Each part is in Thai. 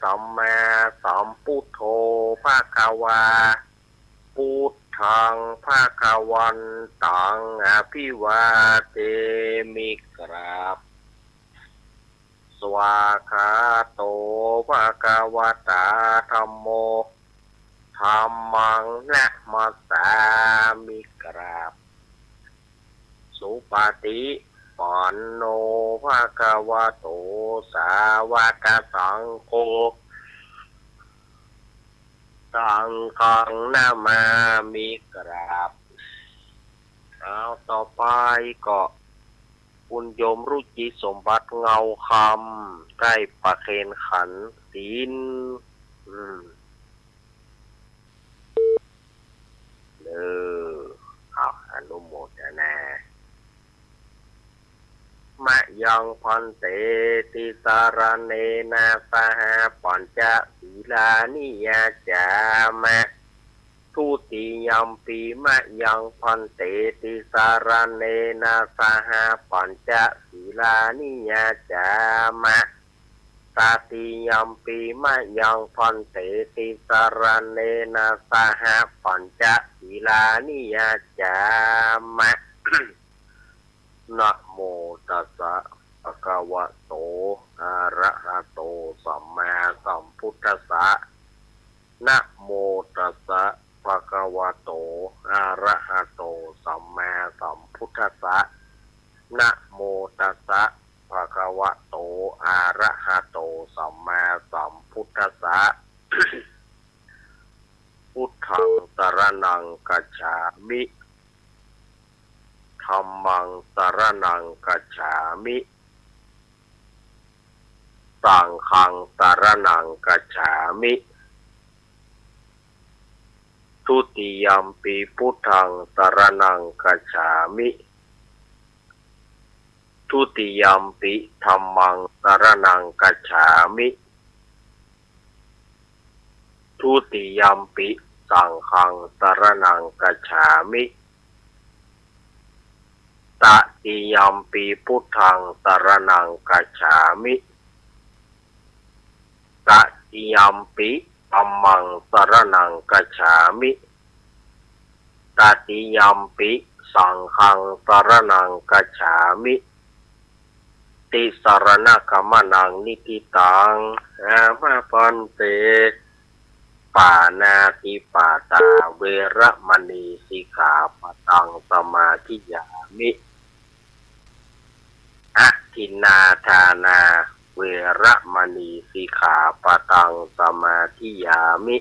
สัมมาสัมพุทโธภะคะวาพุทธังภะคะวันตังอภิวาเทมิกราบสวากขาโตภะคะวะตาธัมโมธัมมังนะมัสสามิกราบสุปฏิปันโนภะคะวะโตสาวกสังโฆสังฆังนามามิกราบเอาต่อไปก็คุณโยมรุจิสมบัติเงาคำใกล้ประเคนขันศีลเอาอนุโมทนามะยังพันเตติสารเนนะสหปัญจศีลานิยาจามะทุติยัมปีมะยังพันเตติสารเนนะสหปัญจศีลานิยาจามะตติยัมปีมะยังพันเตติสารเนนะสหปัญจศีลานิยาจามะนะโมตัสสะภะคะวะโตอะระหะโตสัมมาสัมพุทธัสสะนะโมตัสสะภะคะวะโตอะระหะโตสัมมาสัมพุทธัสสะนะโมตัสสะภะคะวะโตอะระหะโตสัมมาสัมพุทธัสสะ พุทธังสรณังคัจฉามิธัมมังสรณังคัจฉามิสังฆังสรณังคัจฉามิทุติยัมปิพุทธังสรณังคัจฉามิทุติยัมปิธัมมังสรณังคัจฉามิทุติยัมปิสังฆังสรณังคัจฉามิตติยัมปีพุทธังสรณังคัจฉามิตติยัมปีธัมมังสรณังคัจฉามิตติยัมปีสังฆังสรณังคัจฉามิติสรณคัมมนังนิติตังอามาพันเตปานาติปาตาเวระมณีสิกขาปตังสมาธิยามิอะทินนาทานาเวระมณีสิกขาปตังสมาธิยามิ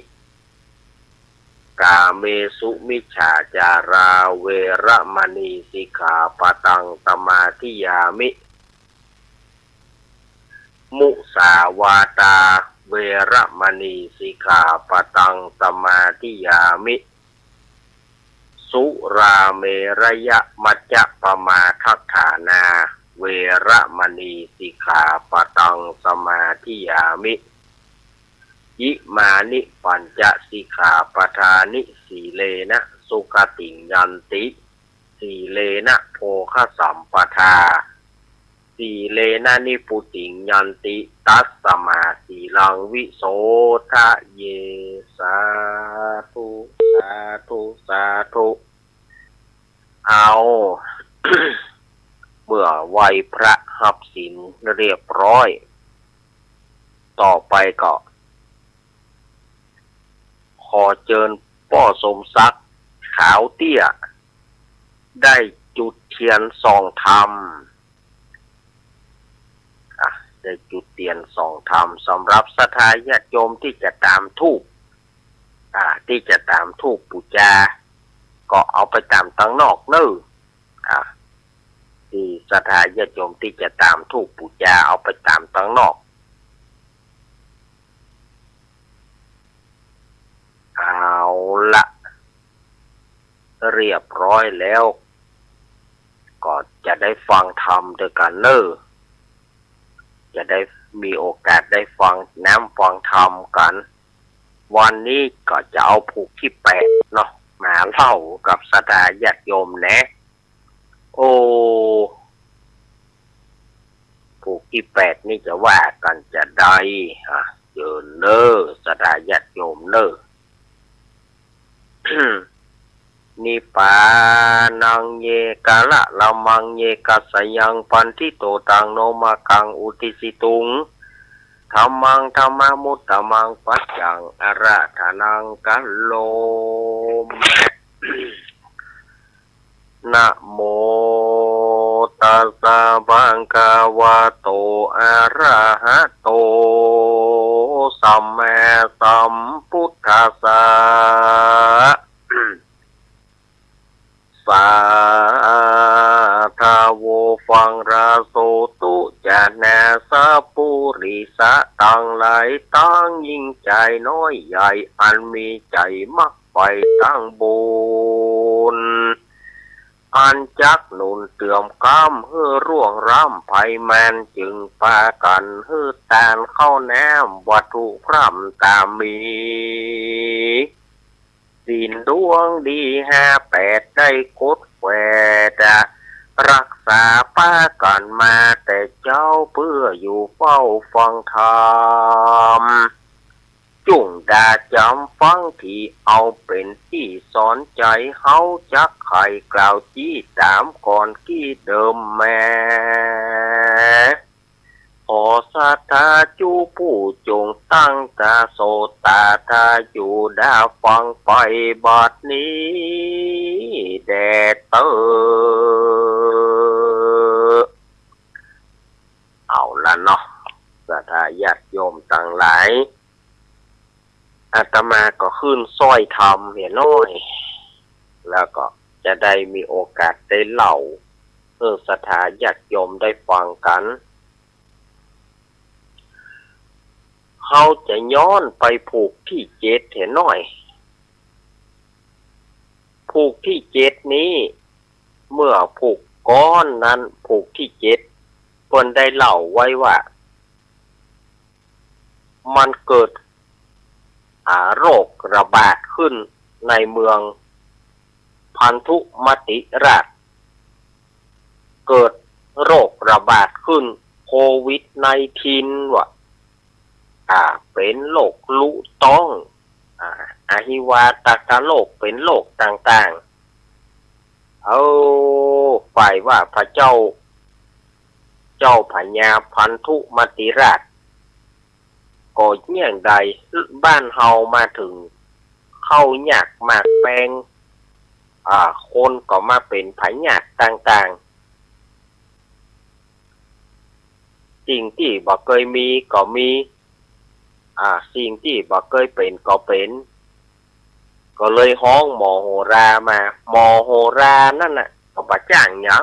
กาเมสุมิจฉาจาราเวระมณีสิกขาปตังสมาธิยามิมุสาวาตาเวระมณีสิกขาปตังสมาธิยามิสุราเมระยะมัจจปมาทัฏฐานาเวระมณีสิกขาปตังสมาธิยามิยิมานิปัญจสิกขาปทานิสีเลนะสุขติยันติสีเลนะโภคสัมปทาสีเลนะนิพุติยันติตัสสมาสีลังวิโสทะเยสาธุสาธุสาธุเอา เมื่อไหว้พระหับศีลเรียบร้อยต่อไปก็ขอเชิญพ่อสมศักดิ์ขาวเตี้ยได้จุดเทียนส่องธรรมได้จุดเทียนส่องธรรมสำหรับศรัทธาญาติโยมที่จะตามธูปปูชาก็เอาไปตามตั้งนอกเน้อที่ศรัทธาญาติโยมที่จะตามธูปปูชาเอาไปตามตั้งนอกเอาละเรียบร้อยแล้วก็จะได้ฟังธรรมด้วยกันเน้อจะได้มีโอกาสได้ฟังฟังธรรมกันวันนี้ก็จะเอาผูกที่8เนาะมาเล่ากับศรัทธาญาติโยมนะโอ้ผูกที่8นี่จะว่ากันจะได้เจริญ เน้อสดาญาติโยมเน้อ นิปานังเยกะละละมังเยกัสสยังปันทิโตตังโนมากังอุติสิตุงธัมมังธัมมามุตตมังปัจจังอราธนังกัลโลม นะโมตัสสะภะคะวะโตอะระหะโตสัมมาสัมพุทธัสสะ สาธาโวฟังราโสตุจานาสะปุริสะตังหลายตั้งยิ่งใจน้อยใหญ่อันมีใจมักไปตั้งบุญอันจักหนุนเตื่อมกล้ำเฮือร่วงร่ำไพแมนจึงปากันเฮือตานเข้าแนมวัตถุพร่ำตามมีสินดวงดี58ได้กดแหวดรักษาป้ากันมาแต่เจ้าเพื่ออยู่เฝ้าฟังธรรมจุ่งดาจำฟังที่เอาเป็นที่สอนใจเฮาจักไข่กล่าวจี้ตามก่อนกี้เดิมแม่ขอสัทธาจูผู้จงตั้งตาโสตาทาอยู่ดาฟังไปบัดนี้แดดเตอเอาละเนาะสัทธาญาติโยมต่างหลายอาตมาก็ขึ้นซ้อยธรรมเห็นน้อยแล้วก็จะได้มีโอกาสได้เล่าสัทธาญาติโยมได้ฟังกันเขาจะย้อนไปผูกที่7เห็นหน่อยผูกที่7นี้เมื่อผูกก้อนนั้นผูกที่7เพิ่นได้เล่าไว้ว่ามันเกิดโรคระบาดขึ้นในเมืองพันธุมติราชเกิดโรคระบาดขึ้นโควิด-19 ว่ะเป็นโรคลุต้องอหิวาตกโรคเป็นโรคต่างๆฝ่ายว่าพระเจ้าพญาพันธุมติราชก็เยี่ยงใดบ้านเฮามาถึงเข้ายากมากแปลงคนก็มาเป็นพญาต่างๆสิ่งที่บ่เคยมีก็มีสิ่งที่บ่เคยเป็นก็เป็นก็เลยฮ้องหมอโหรามาหมอโหรานั่นน่ะก็บ่จ้างหยัง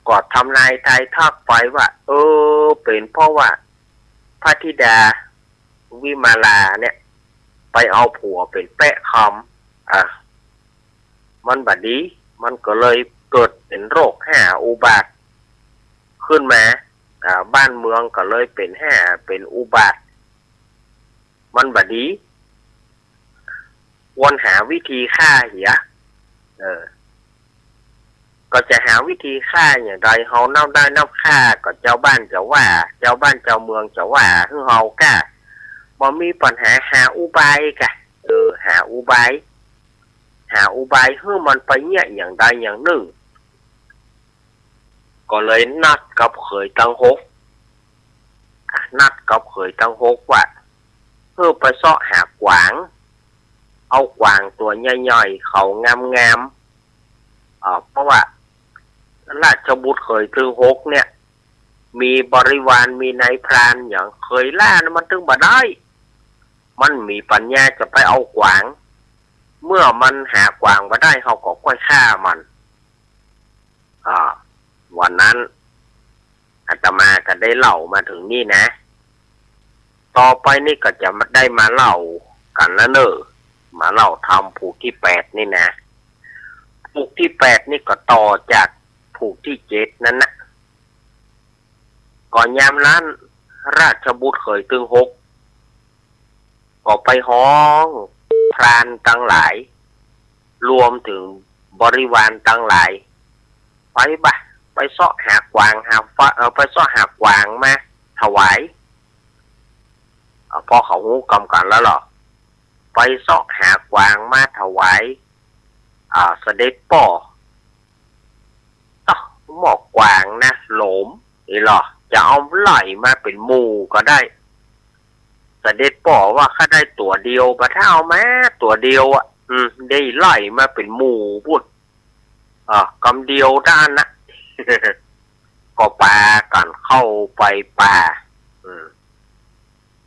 ก็ทำนายทายทักไปว่าเป็นเพราะว่าพระธิดาวิมาลาเนี่ยไปเอาผัวเป็นแปะคำมันบัดนี้มันก็เลยเกิดเป็นโรคอุบาทขึ้นมาบ้านเมืองก็เลยเป็นอุบาทมันบัดนี้วนหาวิธีฆ่าเหี้ยก็จะหาวิธีฆ่าอย่างไรเฮาเน่าได้นับฆ่าก็เจ้าบ้านจะว่าเจ้าบ้านเจ้าเมืองจะว่าคือเฮากะบ่มีปัญหาหาอุบายกะหาอุบายให้มันไปเนี่ยอย่างใดอย่างหนึ่งก็เลยนัดกับเขยตั้งฮกว่าไปเสาะหากวางเอากวางตัวใหญ่ๆเขางามๆเพราะว่าราชบุตรเขยตึงฮกเนี่ยมีบริวารมีนายพรานอย่างเคยล่านะมันถึงบ่ได้มันมีปัญญาจะไปเอากวางเมื่อมันหากวางมาได้เขาก็ค่อยฆ่ามันวันนั้นอาตมาก็ได้เล่ามาถึงนี่นะต่อไปนี่ก็จะได้มาเล่ากันแล้วมาเล่าทำผูกที่8นี่นะผูกที่8นี่ก็ต่อจากผูกที่7นั้นนะก่อนยามนั้นราชบุตรเขยตึงฮกก็ไปฮ้องพรานทั้งหลายรวมถึงบริวารทั้งหลายไปเสาะหากวางไปเสาะหากวางมาถวาย พอเขาหูกำกันแล้วหรอไปซอกหากวางมาถวายเสด็จป่อหมอกกวางนะหลมนี่หรอจะเอาไหลมาเป็นหมู่ก็ได้เสด็จป่อว่าข้าได้ตัวเดียวปะถ้าเอามาตัวเดียวได้ไหลมาเป็นหมู่พูดกำเดียวด้านนะก็ปากันเข้าไปป่า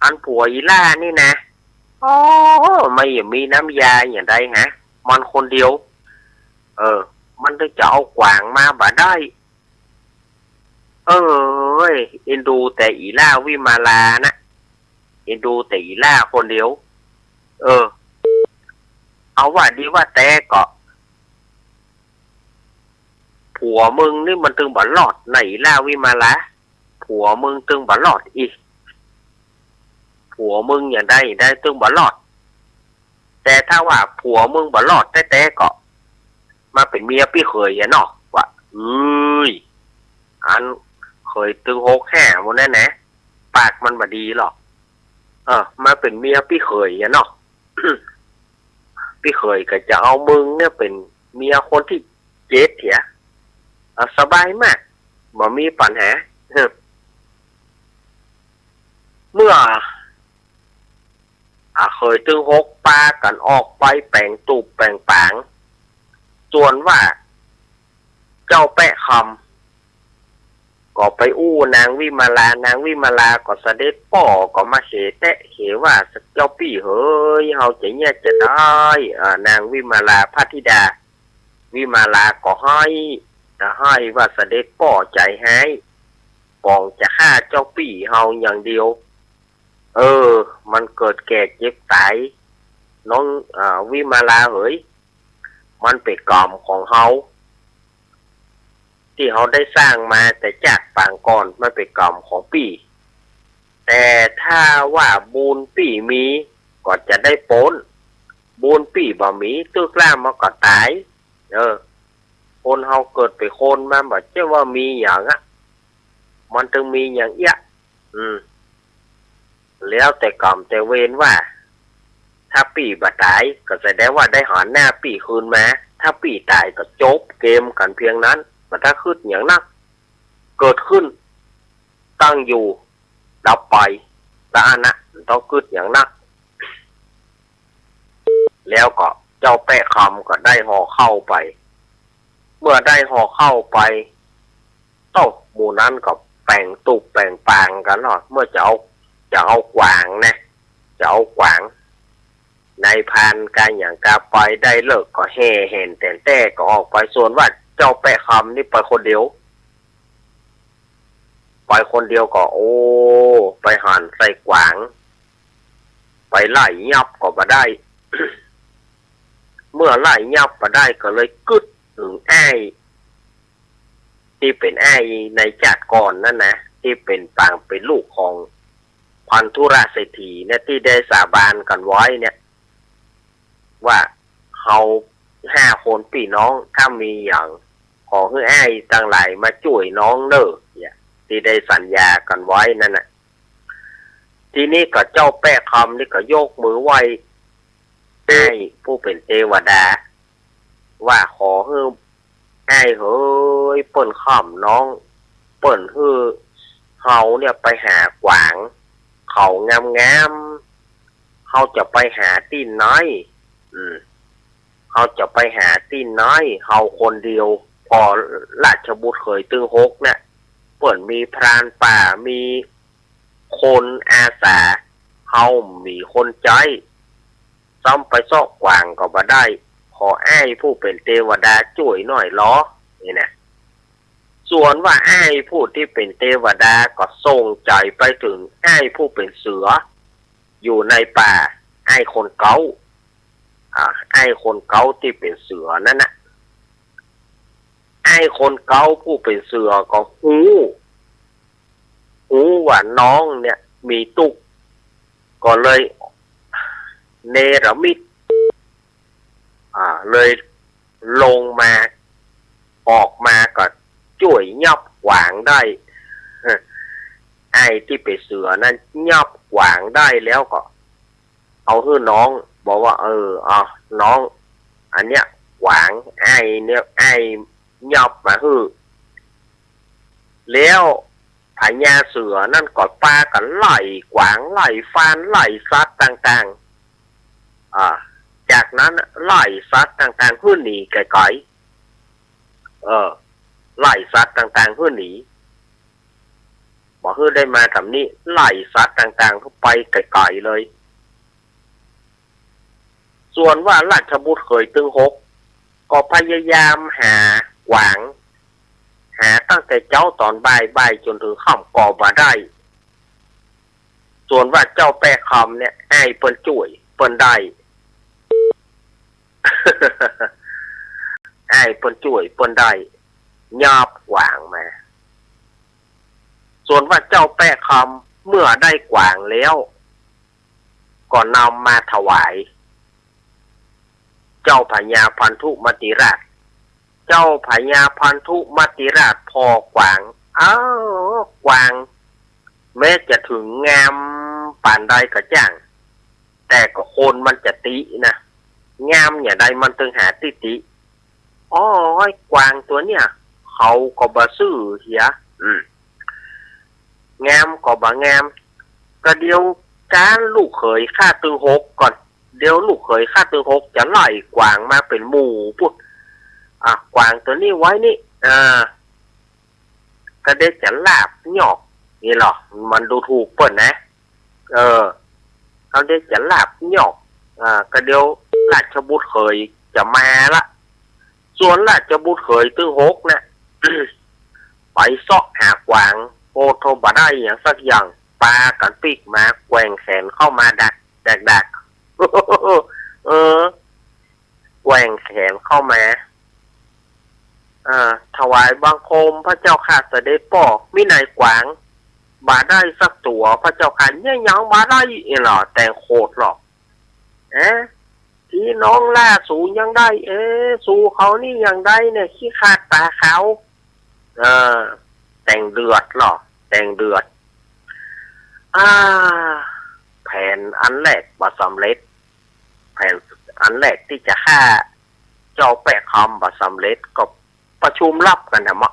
อันผัวอีล่านี่นะไม่มีน้ำยาอย่างใดฮะมันคนเดียวมันต้องจะเอากวางมาบ่ได้เอ็นดูแต่อีล่าวิมาลานะเอ็นดูแต่อีล่าคนเดียวเอาว่าดีว่าแต่ก็ผัวมึงนี่มันตึงบ่หลอดไหนล่าวิมาลาผัวมึงตึงบ่หลอดอีกผัวมึงอย่างได้ตึงบ่หลอดแต่ถ้าว่าผัวมึงบ่หลอดแต่ก็มาเป็นเมียพี่เคยอย่างเนาะว่าอันเคยตึง6-5มันแน่นะปากมันบ่ดีหรอกมาเป็นเมียพี่เคยอย่างเนาะ พี่เคยก็จะเอามึงเนี่ยเป็นเมียคนที่เจ็ดเถียสบายมากบ่มีปัญหาเมื่อเคยตึง6ปากันออกไปแปลงตูบแปลงปางส่วนว่าเจ้าแปะคำก็ไปอู้นางวิมาลก็เสด็จป่อก็มาเหว่าเจ้าปี่เฮ้ยเฮาจะเนี่ยจะได้นางวิมาลาพระธิดาวิมาลาก็ให้ว่าเสด็จป่อใจให้ปองจะฆ่าเจ้าปี่เฮาอย่างเดียวมันเกิดแก่เจ็บตายน้องวิมาลาเฮ้ยมันเป็นกรรมของเฮาที่เขาได้สร้างมาแต่จากปางก่อนมันเป็นกรรมของปี่แต่ถ้าว่าบูนปี่มีก็จะได้พ้นบูนปี่บ่มีตึกล้ามันก็ตายคนเฮาเกิดไปคนมาบ่เจ้าว่ามีอย่างมันต้องมีอย่างเอี้ยแล้วแต่กรรมแต่เวรว่าถ้าปี่บ่ตายก็แสดงว่าได้หอนหน้าปี่คืนมาถ้าปี่ตายก็จบเกมกันเพียงนั้นมันถ้าขึ้นอย่างนักเกิดขึ้นตั้งอยู่ดับไปตานะต้องขึ้นอย่างนักแล้วก็เจ้าแปะคำก็ได้ห่อเข้าไปเมื่อได้ห่อเข้าไปหมู่นั้นก็แป่งตุกแป่งปางกันหรอเมื่อจะเอากวางนะจะเอากวางในพันการอย่างกาไปได้เลิกก็เห็นแต่ก็ออกไปส่วนว่าเจ้าแปะคำนี่ไปคนเดียวก็ไปหันใส่กวางไปไล่ยับก็มาได้ เมื่อไล่ยับมาได้ก็เลยกึดถึงไอ้ที่เป็นไอ้ในจัดก่อนนั่นนะที่เป็นปางเป็นลูกของพันธุระเศรษฐีเนี่ยที่ได้สาบานกันไว้เนี่ยว่าเขา5 คนพี่น้องถ้ามีอย่างขอให้ไอ้ต่างหลายมาช่วยน้องเด้อที่ได้สัญญากันไว้นั่นน่ะทีนี้ก็เจ้าแปะคำนี่ก็ยกมือไหว้ไอ้ผู้เป็นเทวดาว่าขอให้ไอ้เฮ้ยเปิ้นค่ำน้องเปิ้นฮือเขาเนี่ยไปหากวางเขางามเขาจะไปหาตีนน้อยเขาจะไปหาตีนน้อยเขาคนเดียวพอราชบุตรเคยตึง6เนี่ยเปิ่นมีพรานป่ามีคนอาสาเขามีคนใจซ้ำไปซอกกวางก็บ่ได้ขอไอ้ผู้เป็นเทวดาช่วยหน่อยล้อนี่นะส่วนว่าไอ้ผู้ที่เป็นเทวดาก็ส่งใจไปถึงไอ้ผู้เป็นเสืออยู่ในป่าไอ้คนเก่าไอ้คนเก่าที่เป็นเสือนั่นน่ะไอ้คนเก่าผู้เป็นเสือก็หูว่าน้องเนี่ยมีตุกก็เลยเนรมิตเลยลงมาออกมาก็ช่วยยับขวางได้ ไอ้ที่ไปเสือนั้นยับกวางได้แล้วก็เอาให้น้องบอกว่าน้องอันเนี้ยกวางไอ้เนี่ยไอ้ยับมาฮือแล้วพญาเสือนั่นก็ปากันไล่กวางไล่ฟานไล่ซัดต่างๆจากนั้นไล่ซัดต่างๆเพื่อหนีไกลๆไล่ซัดต่างๆเพื่อหนีบอกเพื่อได้มาทำนี้ไล่ซัดต่างๆเข้าไปไกลๆเลยส่วนว่าราชบุตรเคยตึงหกก็พยายามหากวางหาตั้งแต่เจ้าตอนบ่ายจนถึงค่ำก่อมาได้ส่วนว่าเจ้าแปะคำเนี่ยไอ้เปิ้นจ่วยเปิ้นได้ ไอ้เปิ้นจ่วยเปิ้นได้ยอบกวางมาส่วนว่าเจ้าแปะคำเมื่อได้กวางแล้วก็นำมาถวายเจ้าพญาพันธุมติราชเจ้าพญาพันธุมติราชพอกวางกวางแม้จะถึงงามป่านใดก็จ้างแต่ก็คนมันจะตินะงามอย่างใดมันตึงหาติกวางตัวเนี้ยเขาก็บ่ซื้อเหียงามก็บ่งามก็เดียวการลูกเขยฆ่าตึงหกก่อนเดี๋ยวลูกเขยฆ่าตึงหกจะไล่กวางมาเป็นหมู่พูดกวางตัวนี้ไว้นี่ก็ได้จะลาบหยอกนี่หรอมันดูถูกเปิ่นนะเขาได้จะลาบหยอกก็เดี๋ยวราชบุตรเคยจะมาละส่วนราชบุตรเคยตึงหกนะ ไปซอกหากวางโอโทบะได้อย่างสักอย่างปลากันปีกมาแกว่งแขนเข้ามาดักแกว่งแขนเข้ามาถวายบังคมพระเจ้าข้าเสด็จป่อมินายกวางบาได้สักตัวพระเจ้าข้าเนี่ยยังบาได้หรอแต่โคตรหรอกที่น้องล่าสูยังได้สูเขานี่ยังได้เนี่ยขี้ขาดตาเขาแต่งเดือดหรอแต่งเดือดแผนอันแรกบ่สำเร็จแผนอันแรกที่จะฆ่าเจ้าแปะคำบ่สำเร็จก็ประชุมลับกันนะมั้ง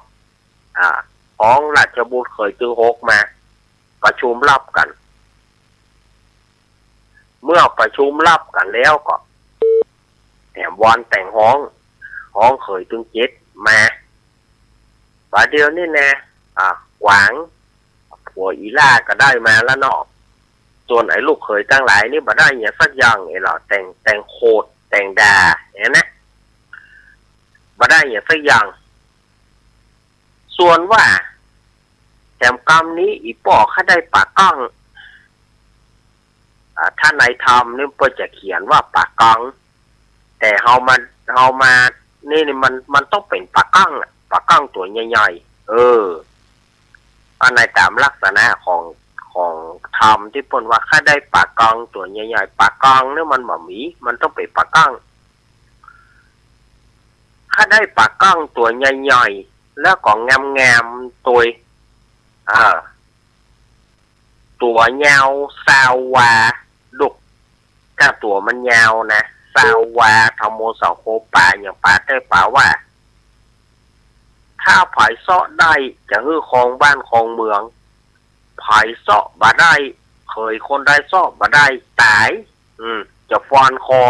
ของราชบุตรเคยตึงหกมาประชุมลับกันเมื่อประชุมลับกันแล้วก็แถมวันแต่งห้องเคยตึงเจ็ดมาประเดี๋ยวนี่แน่กวางผัวอีล่าก็ได้มาแล้วเนาะส่วนไอ้ลูกเคยตั้งหลายนี่มาได้เนี่ยสักอย่างหรอแต่งโคตรแต่งดาเห็นไหมมาได้เนี่ยสักอย่างส่วนว่าแถมกรรมนี้อีป่อข้าได้ปากก้องถ้าในธรรมนี่เพื่อจะเขียนว่าปากก้องแต่เฮามานี่มันต้องเป็นปากก้องตัวใหญ่ๆอันในตามลักษณะของธรรมที่พูดว่าข้าได้ปากก้องตัวใหญ่ๆปากก้องนี่มันบ่มีมันต้องเป็นปากก้องข้าได้ปากก้องตัวใหญ่ๆแล้วก็งามๆตัวยาวซาววาดุกถ้าตัวมันยาวนะซาววาธรรมโมสาวโคป่าอย่างป่าได้ป่าว่าถ้าผายเซาะได้จะฮื้อครองบ้านครองเมืองผายเซาะบ่ได้เคยคนได้เซาะบ่ได้ตายจะฟอนคอ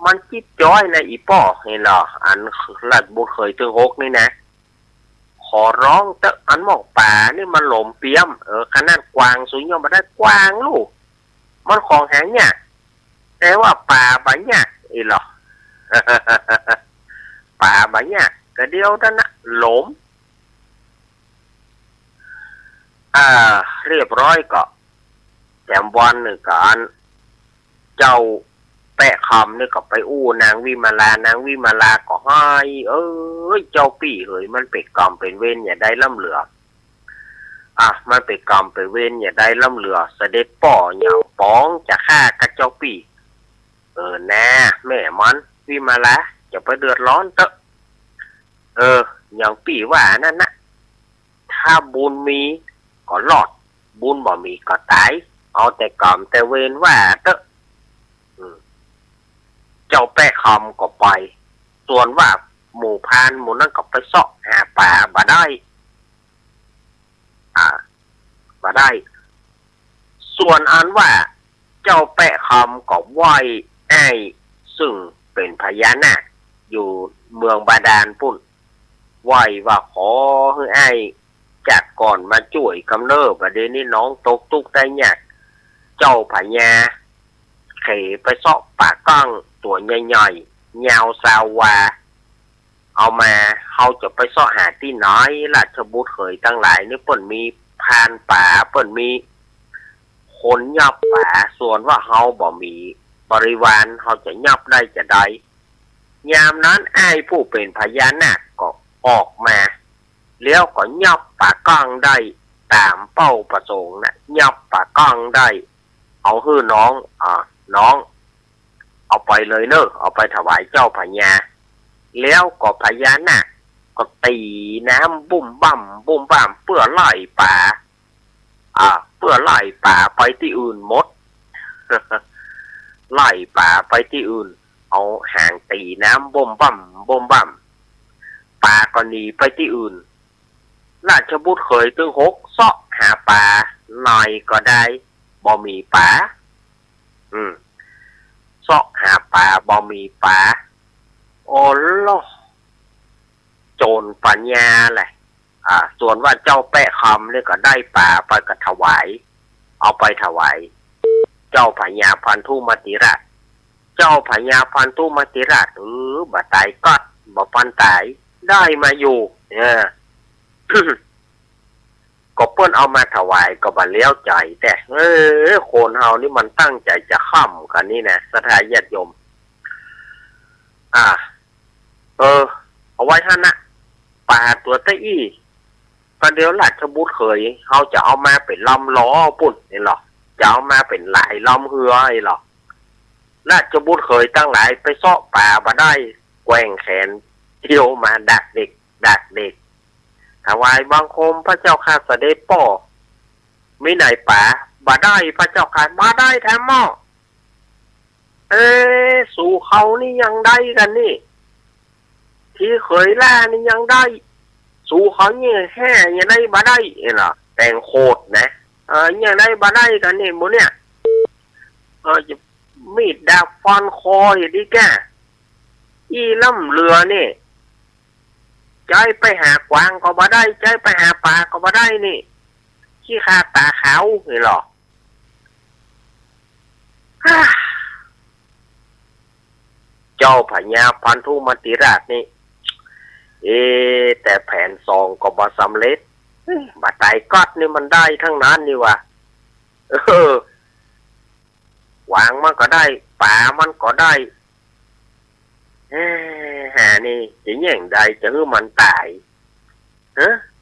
มันจิ๊บจ้อยนะอีป่อเห็นหรออันหลัดบุตรเคยตึงหกนี่นะขอร้องแต่อันหมอกป่านี่มันหลมเปียมขนาดกวางสูงยอมมาได้กวางลูกมันของแหงเนี่ยแต่ว่าป่าบะเนี่ยอีหรอ ป่าบะเนี่ยก็เดียวนั่นนะหลมเรียบร้อยก็แถมวันหนึ่งกันเจ้าแปะคำนี่ก็ไปอู้นางวิมาลาก็ให้เจ้าปี่เฮ้ยมันเป็นกรรมเป็นเวรอย่าได้ล่ำเหลือมันเป็นกรรมเป็นเวรอย่าได้ล่ำเหลือเสด็จป่ออย่างป้องจะฆ่ากับเจ้าปี่แน่แม่มันวิมาลาจะไปเดือดร้อนเถอะ อย่างปีว่านั่นนะถ้าบุญมีก็รอดบุญบ่มีก็ตายเอาแต่กรรมแต่เวรว่าเตอะเจ้าแปะคำก็ไปส่วนว่าหมู่พานหมู่นั่นก็ไปเสาะหาป่าบ่ได้บ่ได้ส่วนอันว่าเจ้าแปะคำก็ไหวไอ้ซึ่งเป็นพญานาคอยู่เมืองบาดาลปุ่นไหวว่าขอให้ไอ้จากก่อนมาช่วยกำเนิดประเดี๋ยวนี้น้องตกตุกได้เนี่ยเจ้าพญาเขไปเสาะป่าก้างตัวใหญ่ๆยาวซาวาเอามาเขาจะไปเสาะหาที่น้อยราชบุตรเขยตั้งหลายนี่เปิ่นมีพานป่าเปิ่นมีคนยับป่าส่วนว่าเขาบ่มีบริวารเขาจะยับได้จะได้ยามนั้นไอ้ผู้เป็นพญานาคก็ออกมาแล้วก็ยับป่าก้างได้ตามเป้าประสงค์นะยับป่าก้างได้เอาฮื้อน้องน้องเอาไปเลยเนอะเอาไปถวายเจ้าพญาแล้วก็พญานาคก็ตีน้ำบุ่มบ่ำเพื่อไล่ป่าเพื่อไล่ป่าไปที่อื่นหมด ไล่ป่าไปที่อื่นเอาหางตีน้ำบ่มบ่ำป่าก็หนีไปที่อื่นราชบุตรเคยตึงหกเสาะหาป่าหน่อยก็ได้บ่มีป่าเสาะหาป่าบ่มีป่าโอ้โลโจรปัญญาแหละส่วนว่าเจ้าแปะคำเนี่ยก็ได้ป่าไปก็ถวายเอาไปถวายเจ้าพญาพันธุมติราชเจ้าพญาพันธุมติราชบ่ตายก็บ่ปันตายได้มาอยู่ก็เปิ้นเอามาถวายก็บ่เลี้ยวใจแต่คนเฮานี่มันตั้งใจจะค่ำกันนี่นะสถานญาติโยมเอาไว้ท่านนะป่าตัวตะอี้ประเดี๋ยวราชบุตรเคยเขาจะเอามาเป็นลำล้อปุ่นนี่หรอจะเอามาเป็นหลายลำเฮือไอ้หรอราชบุตรเคยตั้งหลายไปเสาะป่ามาได้แกว่งแขนเที่ยวมาดักเด็กถวายบังคมพระเจ้าข้าเสด็จพ่อไม่ไหนป่าบ่ได้พระเจ้าข้ามาได้แท้หม้อสู่เขานี่ยังได้กันนี่ที่เคยล่านี่ยังได้สู่เขาเนี่ยแห่ยังได้บ่ได้เหรอแต่งโคตรนะยังได้บ่ได้กันนี่หมูเนี่ยจะมีดดาบฟันคออย่างนี้แกอีล่ำเรือนี่ใจไปหากวางก็บ่ได้ใจไปหาปลาก็บ่ได้นี่ขี้ขาตาขาวเหรอเจ้าพญาพันธุมติราชนี่แต่แผนซองก็บ่สำเร็จบัดไตก๊อดนี่มันได้ทั้งนั้นนี่วะวางมันก็ได้ป่ามันก็ได้หานี่จะแย่งใดจะให้มันตาย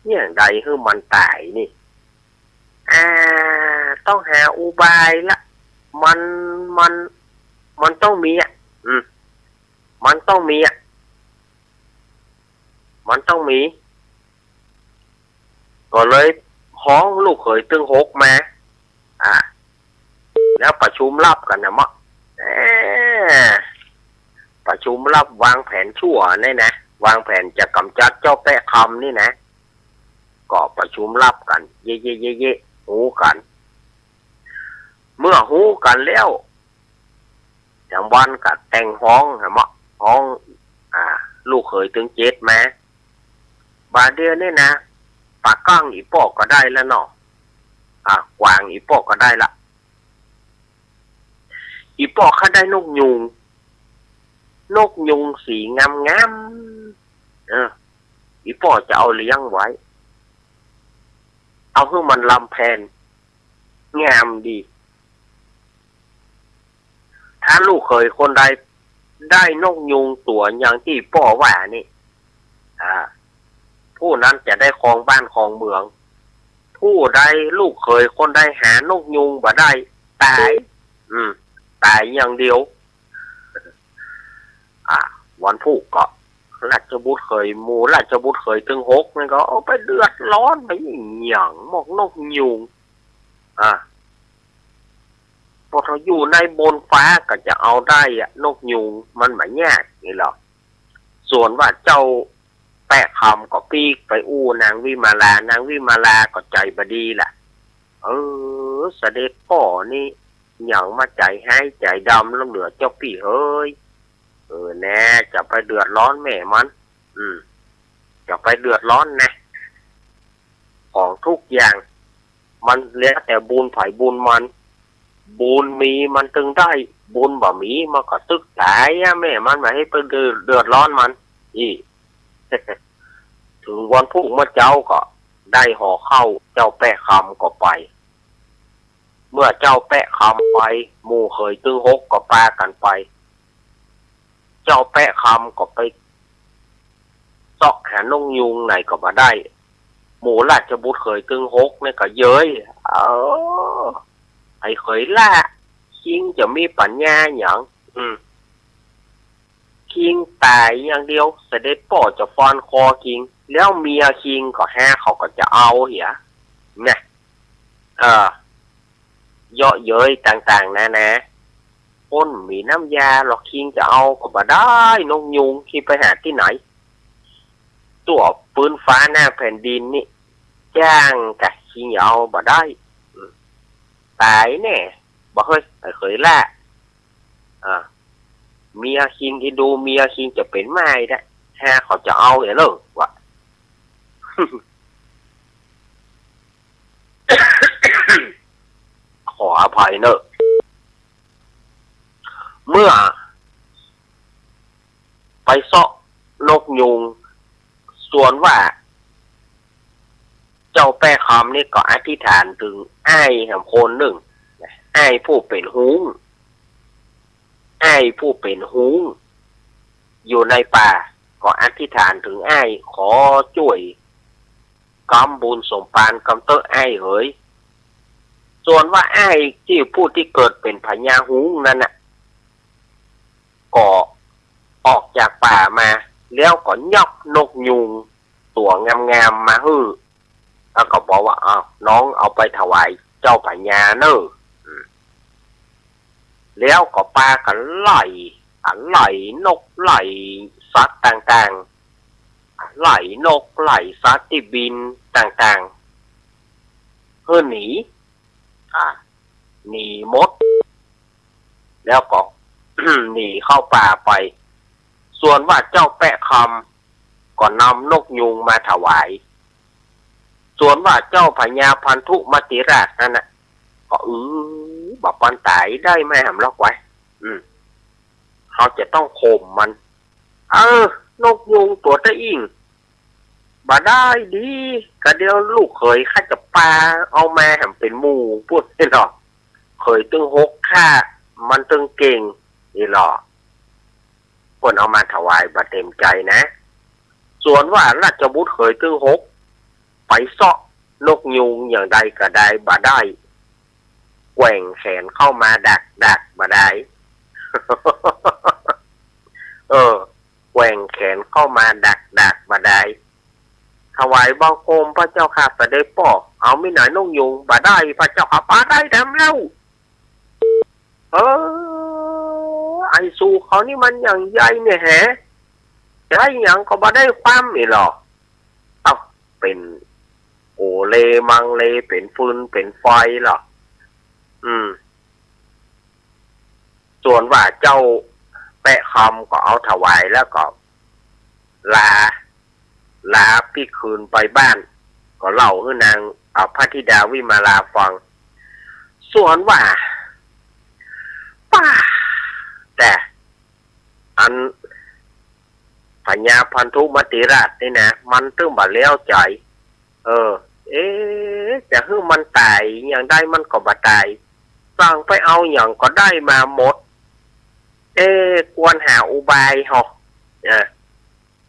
แย่งใดให้มันตายนี่ต้องหาอุบายละมันต้องมีมันต้องมีมันต้องมีก็เลยห้องลูกเขยตึงหกมาแล้วประชุมลับกันนะมะประชุมลับวางแผนชั่วนี่นะวางแผนจะกำจัดเจ้าแปะคำนี่นะก็ประชุมลับกันเย่หูกันเมื่อหูกันแล้วจังวันกับแต่งห้องนะมะห้องลูกเขยถึงเจ็ดมาบาเดียวนี่นะปากก้างอีปอกก็ได้แล้วเนาะกวางอีปอกก็ได้ละอีปอกเขาได้นกยุงสีงามอีปอกจะเอาเลี้ยงไว้เอาให้มันลำแพนงามดีถ้าลูกเคยคนใดได้นกยุงตัวอย่างที่ป่อว่านี่ผู้นั้นจะได้ครองบ้านครองเมืองผู้ใดลูกเคยคนใดหานกยุงบ่ได้ตายตายอย่างเดียววันผูกก็ ราชบุตรเคยหมู่ราชบุตรเคยถึงหกนั่นก็เอาไปเดือดร้อนไปอย่างหมอกนกยุงพอเราอยู่ในบนฟ้าก็จะเอาได้อะนกยุงมันไม่ยากนี่หรอกส่วนว่าเจ้าแปะคำก็ปีกไปอู้นางวิมาลก็ใจบดีแหละเสด็จพ่อนี่อย่างมาใจให้ใจดำแล้วเหลือเจ้าพี่เฮ้ยแน่จะไปเดือดร้อนแม่มันจะไปเดือดร้อนนะของทุกอย่างมันแล้วแต่บุญไผ่บุญมันบุญมีมันตึงได้บุญบ่มีมันก็ตึกตายแม่มันไม่ให้ไปเดือดร้อนมันถึงวันพุ่งเมื่อเจ้าก็ได้ห่อเข้าเจ้าแปะคำก็ไปเมื่อเจ้าแปะคำไปหมู่เคยตึงหกก็ปากันไปเจ้าแปะคำก็ไปซอกหานงยุงไหนก็มาได้หมู่ราชบุตรเคยตึงหกเนี่ยก็เย้ยไอ้เคยล่าคิงจะมีปัญญาอย่างคิงตายอย่างเดียวเสด็จพ่อจะฟ้อนคอคิงแล้วเมียคิงก็แห่เขาก็จะเอาเหี้ยเนี่ยเยาะเย้ยต่างๆนะพ้นมีน้ำยาหรอกคิงจะเอาก็บ่ได้นกยุงคิงไปหาที่ไหนตัวปืนฟ้าหน้าแผ่นดินนี่จ้างกะคิงเอาบ่ได้ตายแน่บ่เคยล่าเมียคิงที่ดูเมียคิงจะเป็นไม้ได้แห่เขาจะเอาอย่างนั้นวะ ขออภัยเนอะเมื่อไปเซาะนกยุงส่วนว่าเจ้าแป้คำนี่ก็อธิษฐานถึงไอ้แห่งคนหนึ่งไอ้ผู้เป็นหุงอยู่ในป่าก็อธิษฐานถึงไอ้ขอช่วยกำบุญสมปานกำเตอไอ้เอ๋ยส่วนว่าไอ้ที่ผู้ที่เกิดเป็นพญาหุงนั่นน่ะก็ออกจากป่ามาแล้วก็ยกนกยุงตัวงามๆมาแล้วก็บอกว่าน้องเอาไปถวายเจ้าพญาเนอะแล้วก็ปากันไล่นกไล่สัตว์ต่างๆไล่นกไล่สัตว์ที่บินต่างๆหนีมดแล้วก็ หนีเข้าป่าไปส่วนว่าเจ้าแปะคำก็นำนกยุงมาถวายส่วนว่าเจ้าพญาพันธุมติราชนั่นน่ะก็บับปันตายได้ไม่หำล็อกไว้เขาจะต้องข่มมันนกยุงตัวตะอิ่งบ่ได้ดีก็เดี๋ยวลูกเคยข้าจะปาเอามาหำเป็นหมู่พูดนี่หรอเคยตึงหกข้ามันตึงเก่งนี่หรอคนเอามาถวายบ่เต็มใจนะส่วนว่าราชบุตรเคยตึงหกไปเซาะนกยุงอย่างใดก็ได้บ่ได้แกว่งแขนเข้ามาดักบ่ได้ แกว่งแขนเข้ามาดักบ่ได้ถวายบังคมพระเจ้าข้าเสด็จพ่อเอาไม่ไหนนกยุงบ่ได้พระเจ้าข้าบ่ได้ทำแล้วไอซูเขานี่มันอย่างใหญ่เนี่ยแฮะจะให้อย่างก็บ่ได้ความนี่หรอเป็นโอเลมังเลเป็นฟืนเป็นไฟหรอส่วนว่าเจ้าแปะคำก็เอาถวายแล้วก็ลาพี่คืนไปบ้านก็เล่าให้นางพระธิดาวิมาลาฟังส่วนว่าแต่อันพญาพันธุมติราชนี่นะมันตึ้งบ่เลี้ยวใจจะให้มันตายอย่างได้มันก็บ่ตายสั่งไปเอาอย่างก็ได้มาหมดควรหาอุบาย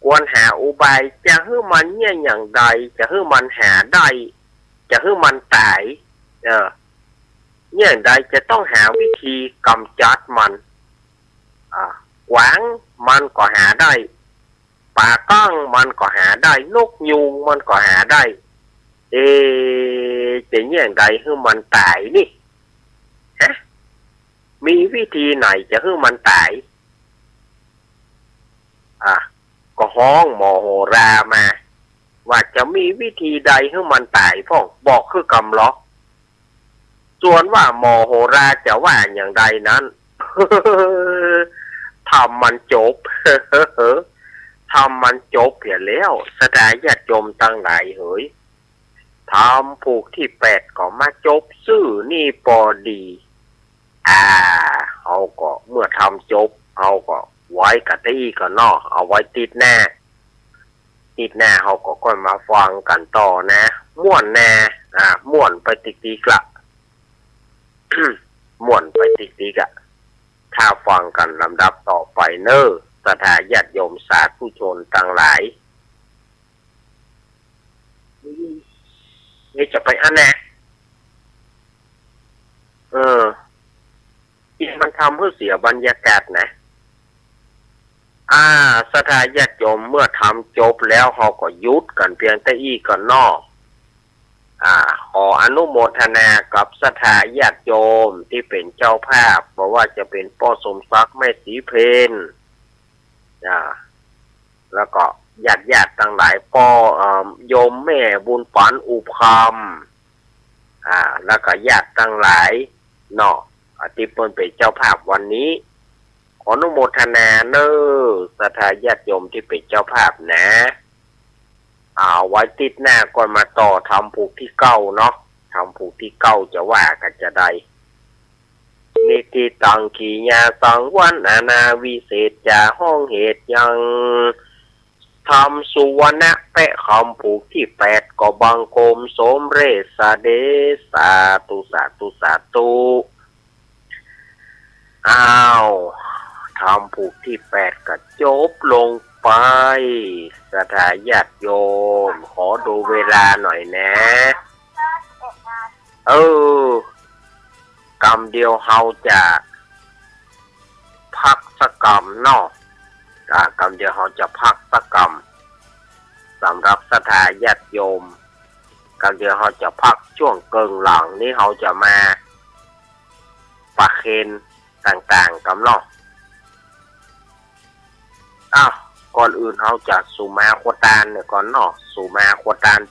ควรหาอุบายจะให้มันเนี่ยอย่างใดจะให้มันหาได้จะให้มันตายเนี่ยใดจะต้องหาวิธีกำจัดมันหวังมันก็หาได้ ปลาก้างมันก็หาได้นกยูงมันก็หาได้จะเงี้ยงใดให้มันตายนี่ฮะมีวิธีไหนจะให้มันตายก็ห้องหมอโหรามาว่าจะมีวิธีใดให้มันตายพ่อบอกคือกำล็อกส่วนว่าหมอโหราจะว่าอย่างใดนั้น ทำมันจบ ทำมันจบเพียแล้วสดายญาติโยมตั้งหลายเฮ้ยทำผูกที่8ก็มาจบซื่อนี่ปอดีเอาก็เมื่อทำจบเอาก็ไว้กะตี้ก็นอเอาไว้ติดแน่เขาก็ค่อยมาฟังกันต่อนะม่วนแน่ม่วนไปติ๊กๆละ ม่วนไปติ๊กๆอะถ้าฟังกันลำดับต่อไปเนอสถาญาติโยมสาธุชนทั้งหลายนี่จะไปอันแน่มันทำให้เสียบรรยากาศนะสถาญาติโยมเมื่อทำจบแล้วเขาก็ยุดกันเพียงแต่อีก่อนนอกขออนุโมทนากับสถาญาติโยมที่เป็นเจ้าภาพเพราะว่าจะเป็นพ่อสมศักดิ์แม่ศรีเพนแล้วก็ญาติทั้งหลายพ่อโยมแม่บุญปันอุคำแล้วก็ญาติทั้งหลายเนาะที่เป็นเจ้าภาพวันนี้ขออนุโมทนาเนอสถาญาติโยมที่เป็นเจ้าภาพนะไว้ติดหน้าก่อนมาต่อทำผูกที่9เนาะทำผูกที่9จะว่ากันจะได้นิติตังขีญาสังวันนาวิเศษจะห้องเหตุยังทำสุวรรณะเปะคำผูกที่8ก็บังคมสมเรศเดสาตุสาตุสาตุทำผูกที่8ก็จบลงไปสถาญาติโยมขอดูเวลาหน่อยนะกรรมเดียวเฮาจะพักสักกรรมเนาะกรรมเดียวเฮาจะพักสักกรรมสำหรับสถาญาติโยมกรรมเดียวเฮาจะพักช่วงเกิงหลังนี้เฮาจะมาปะเคนต่างๆกำเนาะก่อนอื่นเขาจะสุมาโคตานเนี่ยก่อนเนาะสุมาโคตาน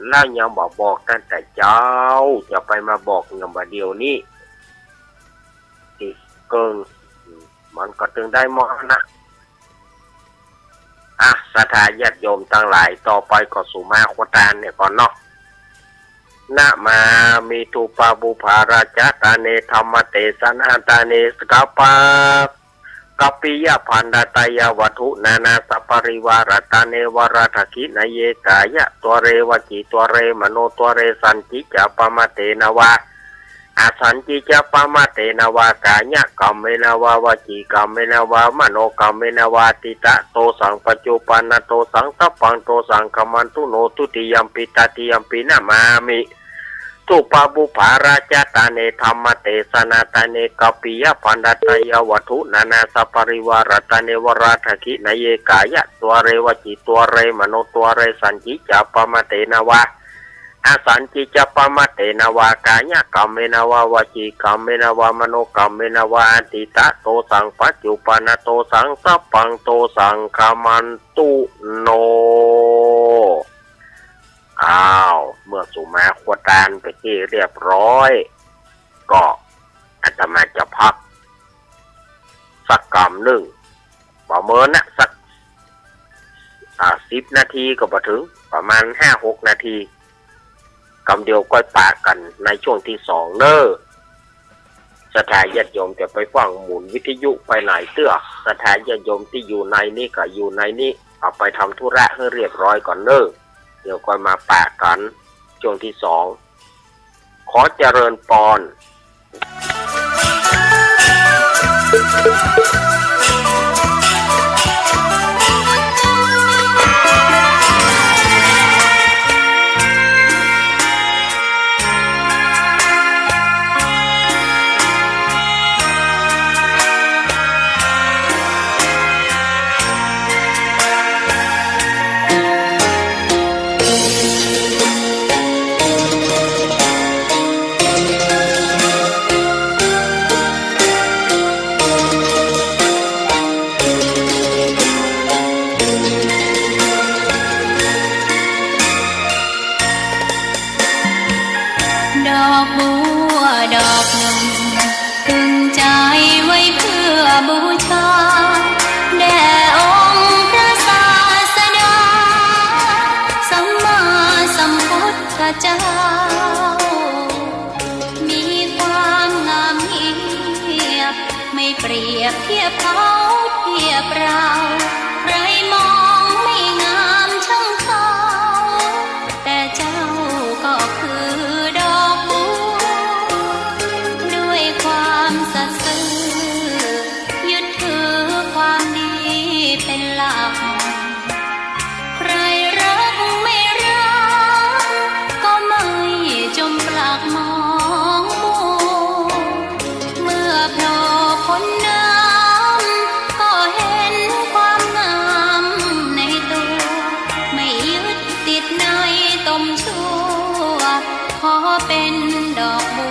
แล้วยังบอกตั้งแต่เจ้าจะไปมาบอกเงาเดียวนี้ที่เกิงมันก็ถึงได้มอนะสถาญาติโยมทั้งหลายต่อไปก็สุมาโคตานเนี่ยก่อนเนาะนะมามีตุปาบุภาราชตาเนธรรมเตสนาตาเนสกปากัปปิยพันดาตายวัตถุนานาสัปริวารตาเนวราทกินเยกายะตัวเรวจิตัวเรมโนตัวเรสันจิจปมาเตนวาสันจิจปมาเตนวากายะกัมเมนวาวจิกัมเมนวามโนกัมเมนวาติตะโตสังปัจจุปันโตสังสัพพังโตสังคมันตุโนตุติยัมปิตติยัมปินามามิตุปาบุภาราชตาเนธรรมเตสนาตาเนกัปปิยพันดาตายวัตถุนานาสัปริวารตาเนวราทกินเยกายะตัวเรวจิตัวเรมโนตัวเรสันจิจปมาเตนวาสันจิจปมาเตนวากายะกัมเมนวาวจิกัมเมนวามโนกัมเมนวาติตะโตสังปัจจุปันโตสังสัพพังโตสังคมันตุโนเมื่อสุมาโคตานไปที่เรียบร้อยก็อาตมาจะพักสักกรรมหนึ่งประเมินนะสัก10 นาทีก็พอถึงประมาณ 5-6 นาทีกรรมเดียวก็ปะกันในช่วงที่2เนอสถาญาติโยมจะไปฟังหมุนวิทยุไปหลายเตื้อสถาญาติโยมที่อยู่ในนี้ก็อยู่ในนี้เอาไปทำธุระให้เรียบร้อยก่อนเนอเดี๋ยวก็มาปะกันช่วงที่2ขอเจริญพร อกบัวดอกหนึ่งตึงใจไว้เพื่อบูชาแด่องค์พระศาสดาสัมมาสัมพุทธเจ้ามีความงามเงียบไม่เปรียบเทียบเขาเทียบเราใครมองไม่งามช่างเขาแต่เจ้าก็คือดอกบัวด้วยความสัตย์ซื่อยึดถือความดีเป็นหลักใครรักไม่รักก็ไม่จมปลักมองมัวเมื่อโผล่พ้นน้ำก็เห็นความงามในตัวไม่ยึดติดในตมชั่วขอเป็นดอกบั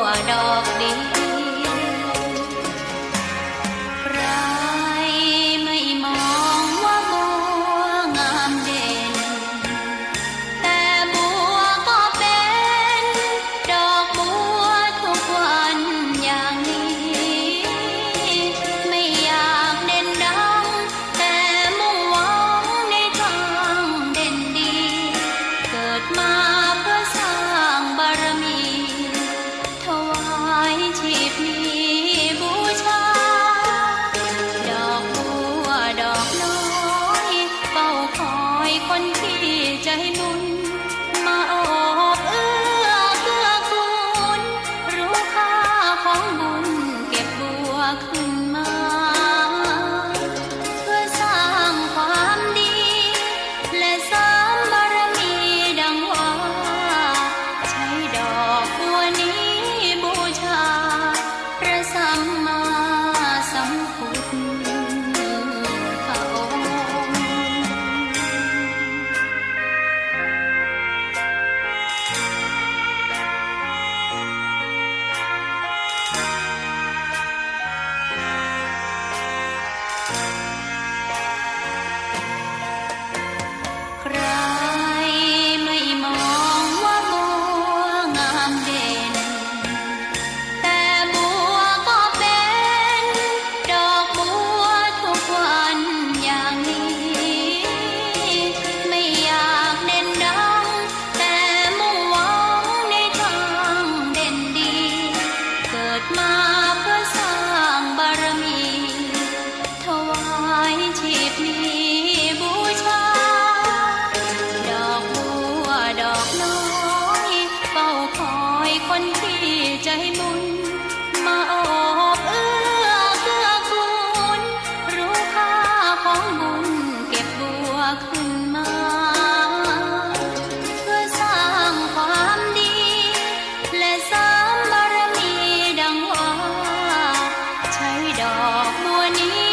วดอกเดียวใครไม่มองว่าบัวงามเด่นแต่บัวก็เป็นดอกบัวทุกวันอย่างนี้ไม่อยากเด่นดังแต่มุ่งหวังในทางเด่นดีเกิดมาเพื่อสร้างบารมีถวายชีพนี้บูชาดอกบัวดอกน้อยเฝ้าคอยคนที่ใจบุญมาโอบเอื้อเกื้อกูลรู้ค่าของบุญเก็บบัวขึ้นมาเพื่อสร้างความดีและเสริมบารมีดังว่าใช้ดอกบัวนี้บูชาพระสัมมาสัมพุทธพระองค์ ใครไม่มองว่าบัวงามเด่นแต่บัวก็เป็นดอกบัวทุกวันอย่างนี้ไม่อยากเด่นดังแต่มุ่งหวังในทางเด่นดีเกิดมาเพื่อสร้างบารมีถวายชีพนี้บูชาดอกบัวดอกน้อยเฝ้าคอยคนที่ใจบุญมาโอบเอื้อเกื้อกูลรู้ค่าของบุญเก็บบัวขึ้นมาเพื่อสร้างความดีและเสริมบารมีดังว่าใช้ดอกบัวนี้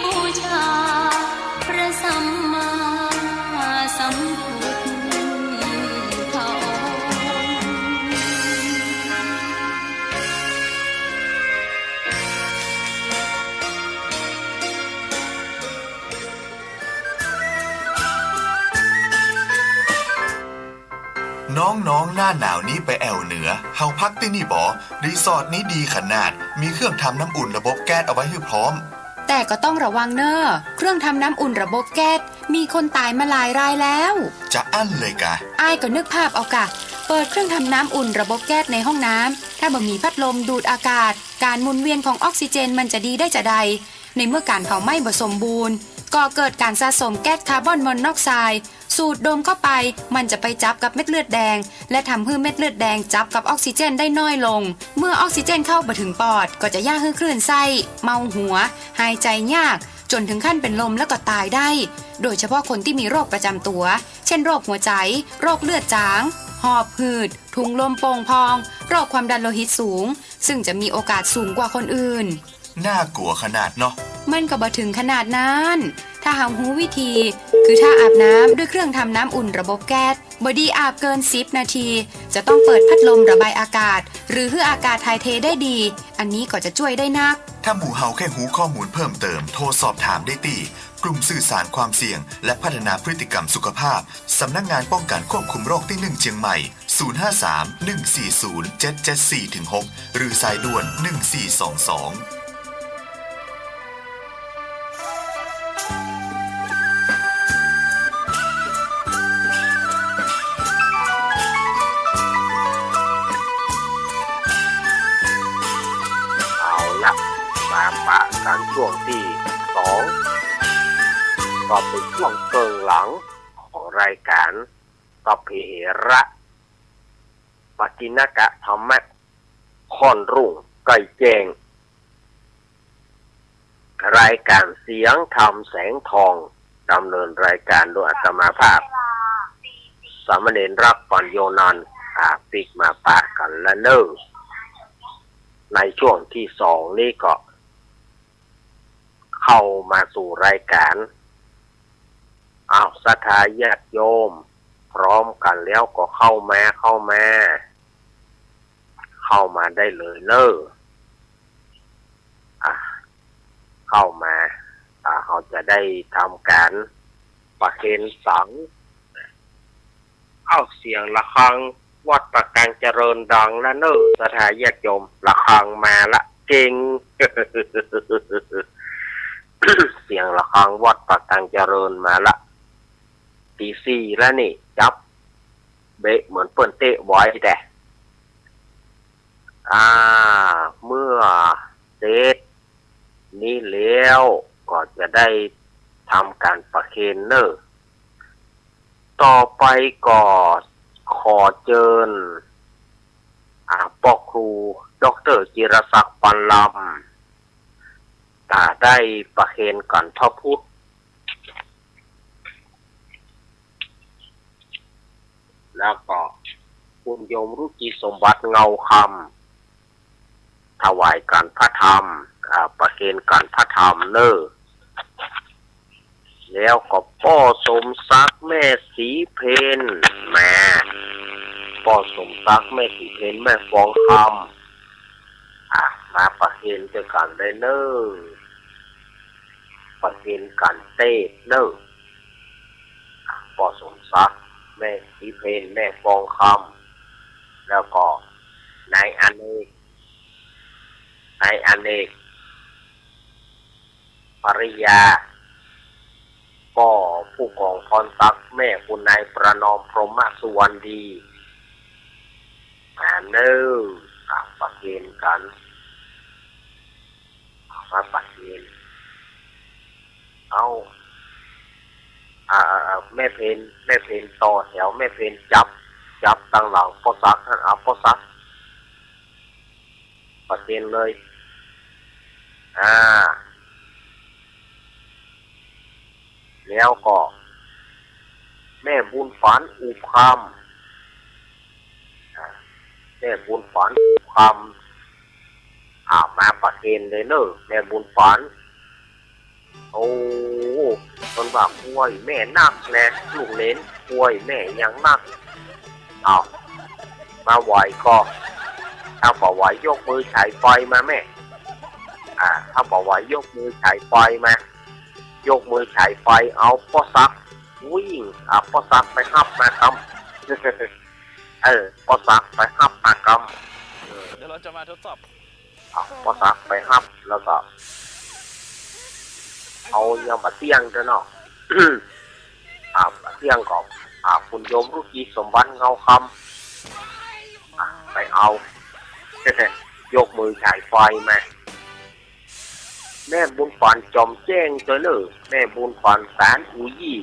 บูชาพระสัมมาสัมพุทธพระองค์ น้องๆหน้าหนาวนี้ไปแอวเหนือเฮาพักที่นี่บ่รีสอร์ทนี้ดีขนาดมีเครื่องทำน้ำอุ่นระบบแก๊สเอาไว้ให้พร้อม แต่ก็ต้องระวังเนอะเครื่องทำน้ำอุ่นระบบแก๊สมีคนตายมาหลายรายแล้ว จะอั้นเลยกะ อ้ายก็นึกภาพเอากะเปิดเครื่องทำน้ำอุ่นระบบแก๊สในห้องน้ำถ้าบ่มีพัดลมดูดอากาศการหมุนเวียนของออกซิเจนมันจะดีได้จะใดในเมื่อการเผาไหม้บ่สมบูรณ์ก็เกิดการสะสมแก๊สคาร์บอนมอนอกไซด์สูดดมเข้าไปมันจะไปจับกับเม็ดเลือดแดงและทำให้เม็ดเลือดแดงจับกับออกซิเจนได้น้อยลงเมื่อออกซิเจนเข้าบ่ถึงปอดก็จะย่าให้คลื่นไส้เมาหัวหายใจยากจนถึงขั้นเป็นลมแล้วก็ตายได้โดยเฉพาะคนที่มีโรคประจำตัวเช่นโรคหัวใจโรคเลือดจางหอบหืดถุงลมโป่งพองโรคความดันโลหิตสูงซึ่งจะมีโอกาสสูงกว่าคนอื่น น่ากลัวขนาดเนาะ มันก็บ่ถึงขนาดนั้นถ้าหาหูวิธีคือถ้าอาบน้ำด้วยเครื่องทำน้ำอุ่นระบบแก๊สบอดี้อาบเกิน10 นาทีจะต้องเปิดพัดลมระบายอากาศหรือให้อากาศถ่ายเทได้ดีอันนี้ก็จะช่วยได้นัก ถ้าหมู่เฮาแค่หูข้อมูลเพิ่มเติมโทรสอบถามได้ที่กลุ่มสื่อสารความเสี่ยงและพัฒนาพฤติกรรมสุขภาพสำนักงานป้องกันควบคุมโรคที่1เชียงใหม่ 053-140-774-6 หรือสายด่วน 1422มาปะกันช่วงที่สองก็เป็นช่วงเกิงหลังของรายการตเพเหระปกิณกะธรรมะค่อนรุ่งไก่แจงรายการเสียงธรรมแสงทองดำเนินรายการโดยอาตมาภาพสามเณรรักปัญโยนันท์ปิกมาปะกันละเนอในช่วงที่สองนี้ก็เข้ามาสู่รายการศรัทธาญาติโยมพร้อมกันแล้วก็เข้ามาได้เลยเนอะเข้ามาเขาจะได้ทำการประเคนสังเสียงระฆังวัดประการเจริญดังและเนอะศรัทธาญาติโยมระฆังมาละเก่ง เสียงระฆังวัดประการเจริญมาละตีสี่แล้วนี่จับเบะเหมือนเปิ้นเตะไว้แต่เมื่อเสร็จนี้แล้วก็จะได้ทำการประเคนเนอร์ต่อไปก็ขอเชิญพ่อครูดร.จิรศักดิ์ปันลำได้ประเคนกันทพุทธแล้วก็คุณโยมรุจิสมบัติเงาคำถวายการพระธรรมประเคนการพระธรรมเนอแล้วก็พ่อสมศักดิ์แม่ศรีเพนมาพ่อสมศักดิ์แม่ศรีเพนแม่ฟองคำมาประเคนด้วยกันได้เนอประเคนกันเต้เนอพ่อสมศักดิ์แม่ศรีเพนแม่ฟองคำแล้วก็นายอเนกภริยาก็ผู้กองพรศักดิ์แม่คุณนายประนอมพรหมสุวรรณดีเนอประเคนกันมาประเคนแม่เพนต่อแถวแม่เพนจับตั้งหลังพ่อศักดิ์พ่อศักดิ์ประเคนเลยแล้วก็แม่บุญฝันอุคำแม่บุญฝันอุคำมาประเคนเลยเนอะแม่บุญฝันโอ้คนว่าป่วยแม่นักแน่ลูกเล้นป่วยแม่ยังนักมาไหวก็ถ้าบอกไหวยกมือฉายไฟมาแม่ถ้าบอกไหวยกมือฉายไฟมายกมือฉายไฟเอาพ่อซักวิ่งพ่อซักไปหับมากำพ่อซักไปหับมากำเดี๋ยวเราจะมาทดสอบพ่อซักไปหับแล้วก็เอายังบะเตียงเด้อเนาะบะเตียงก็คุณโยมรุจิสมบัติเงาคำไปเอายกมือฉายไฟมาแม่บุญฝันจอมแจ้งเจอเลยแม่บุญฝันสารอุยี่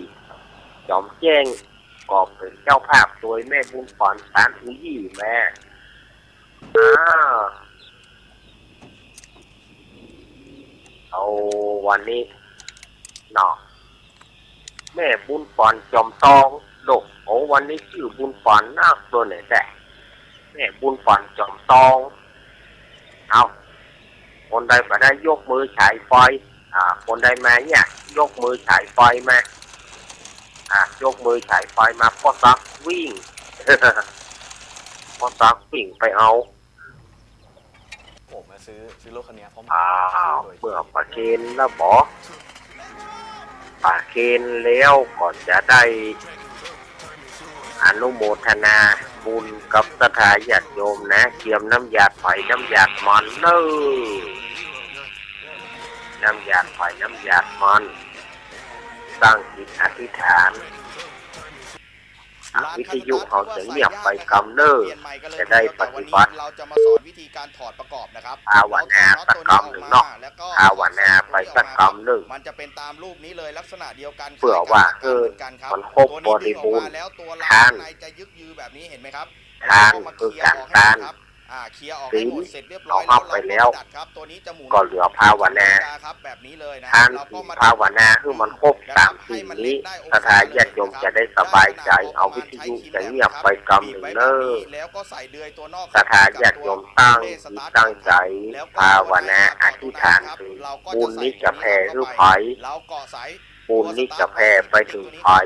จอมแจ้งก็เป็นเจ้าภาพโดยแม่บุญฝันสารอุยี่แม่เอาวันนี้เนาะแม่บุญฝันจอมตองโดกโอ้วันนี้ชื่อบุญฝันน่าตัวไหนแต่แม่บุญฝันจอมตองคนใดมาได้ยกมือฉายไฟคนใดมาเนี่ยยกมือฉายไฟมายกมือฉายไฟมาพ่อซักวิ่ง พ่อซักวิ่งไปเอาผมมาซื้อรถคันนี้พร้อมเมื่อประเคนแล้วบอกประเคนแล้วก่อนจะได้อนุโมทนา บุญกับศรัทธาญาติโยมนะเกี่ยมน้ำยาไฟน้ำยามันเน้อน้ำยาไฟน้ำยามันตั้งจิตอธิษฐานวิทยุเขาจะเงียบไปกำเนิดจะได้ปฏิบัติเราจะมาสอนวิธีการถอดประกอบนะครับภาวนาสักกำหนึ่งเนาะภาวนาไปสักกำหนึ่งมันจะเป็นตามรูปนี้เลยลักษณะเดียวกันเพื่อว่ามันครบบริบูรณ์ทานในจะยึกยือแบบนี้เห็นไหมครับทานคือการทานเคลียร์ออกให้หมดเสร็จเรียบร้อยแล้วไปแล้วก็เหลือภาวนาครับแบบนี้เลยนะทานภาวนาคือมันครบตามสิ่งนี้ศรัทธาญาติโยมจะได้สบายใจเอาวิทยุจะเงียบไปกำหนึ่งเน้อศรัทธาญาติโยมตั้งใจภาวนาอธิษฐานถึงบุญนี้จะแผ่หรือไผ่บุญนี้จะแผ่ไปถึงไผ่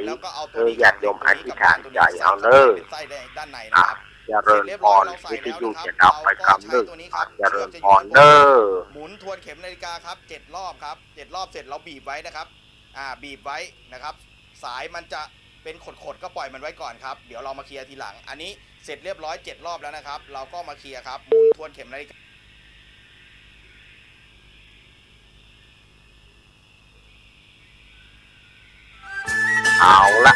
ญาติโยมอธิษฐานใจเอาเน้อเจริญพรวิทยุจะดับไปคำหนึ่งเจริญพรเด้อหมุนทวนเข็มนาฬิกาครับ7 รอบครับ7 รอบเสร็จเราบีบไว้นะครับบีบไว้นะครับสายมันจะเป็นขดๆก็ปล่อยมันไว้ก่อนครับเดี๋ยวเรามาเคลียร์ทีหลังอันนี้เสร็จเรียบร้อย7 รอบแล้วนะครับเราก็มาเคลียร์ครับหมุนทวนเข็มนาฬิกาเอาละ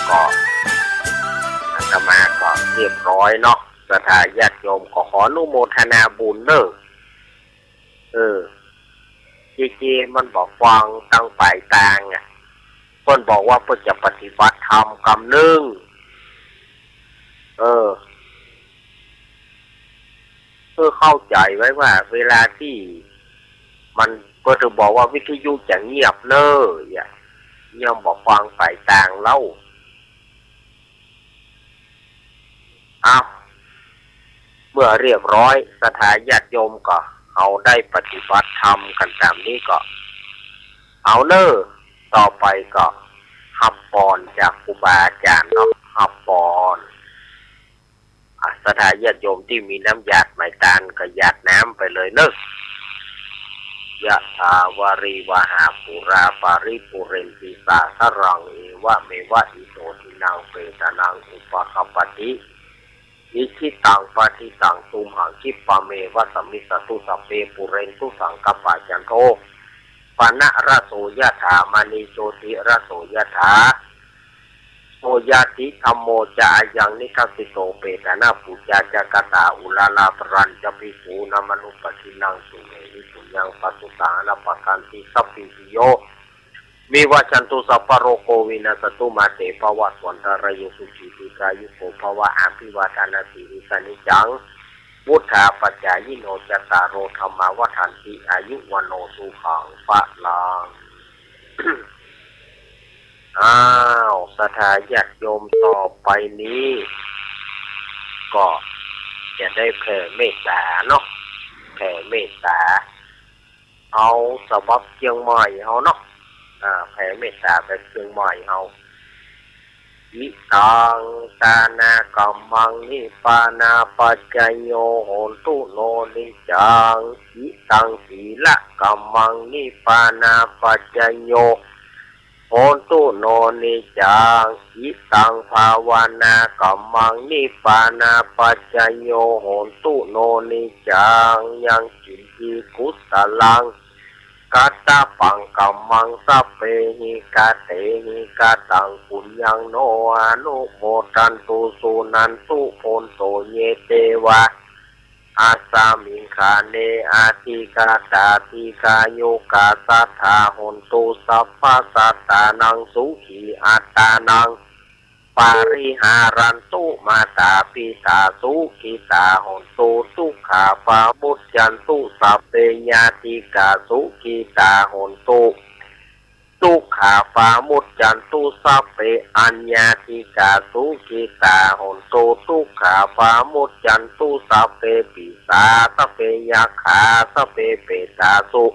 ก็อาตมาก็เรียบร้อยเนาะศรัทธาญาติโยมก็ขออนุโมทนาบุญเด้อจีมันบอกฟังตั้งฝ่ายต่างอ่ะเพิ่นบอกว่าเพิ่นจะปฏิบัติธรรมกำหนึ่งเพื่อเข้าใจไว้ว่าเวลาที่มันก็จะบอกว่าวิทยุจะเงียบเน้อย่อมบอกฟังฝ่ายต่างเล่าเมื่อเรียบร้อยศรัทธาญาติโยมก็เอาได้ปฏิบัติธรรมกันตามนี้ก็เอาเน้อต่อไปก็หับปอนจากครูบาอาจารย์เนาะหับปอนศรัทธาญาติโยมที่มีน้ำหยาดไม้ตาลก็หยาดน้ำไปเลยเน้อยะถาวาริวหาปุราปาริปุเรนติสาสรังเอวะเมวะอิโตทินังเปตานังอุปคัปปติอิทิตังปะทิตังตุมหังคิปะเมวะสมิสตุสัพเพปุเรนตุสังกปะจันโทปนะระโสยะถามณีโชติระโสยะถาโสยะติธัมโมจะอายังนิคัสสิโตเปตานาปุจจาจักตาอุลาลาปรัญจะภิกขุนามนุปทินังสุเมนิสุยังปัสสุตานะปะกันติสัพพิติโยมีวจันตุสัพพโรโควินาสตุมาเตภวะสวันตรายสุขีติกายุโกภวะอาภิวาทนาสิริสนิจังวุฒาปัจจายิโนจตารโรธรรมาวัฏันติอายุวันโนสุขังปะลัง ศรัทธาญาติโยมต่อไปนี้ก็จะได้แผ่เมตตาเนาะแผ่เมตตาเอาสบับเชียงใหม่เฮาเนาะแผ่เมตตาไปเชียงใหม่เฮาอิตังตานากัมมังนิปานาปัจจโยโหตุโนนิจังอิตังศีละกัมมังนิปานาปัจจโยโหตุโนนิจังอิตังภาวนากัมมังนิปานาปัจจโยโหตุโนนิจังยังจิติกุสลังกัตตาปังกัมมังสัพเพหิกาเตหิกาตังปุญญังโนอนุโมทันตุสุนันตุโอนโตเยเตวะอาสามิงคาเนอาติกาตาติกาโยกาสัทธาหนตุสัพพะสัตตานังสุขีอัตตานังปาริหารันตุมาตาปิตาสุขิตาหนตุสุขาปามุจจันตุสัพเพญาติกาสุขิตาหนตุสุขาปามุจจันตุสัพเพอัญญาติกาสุขิตาหนตุสุขาปามุจจันตุสัพเพปิสาสัพเพยาขาสัพเพเปตาสุ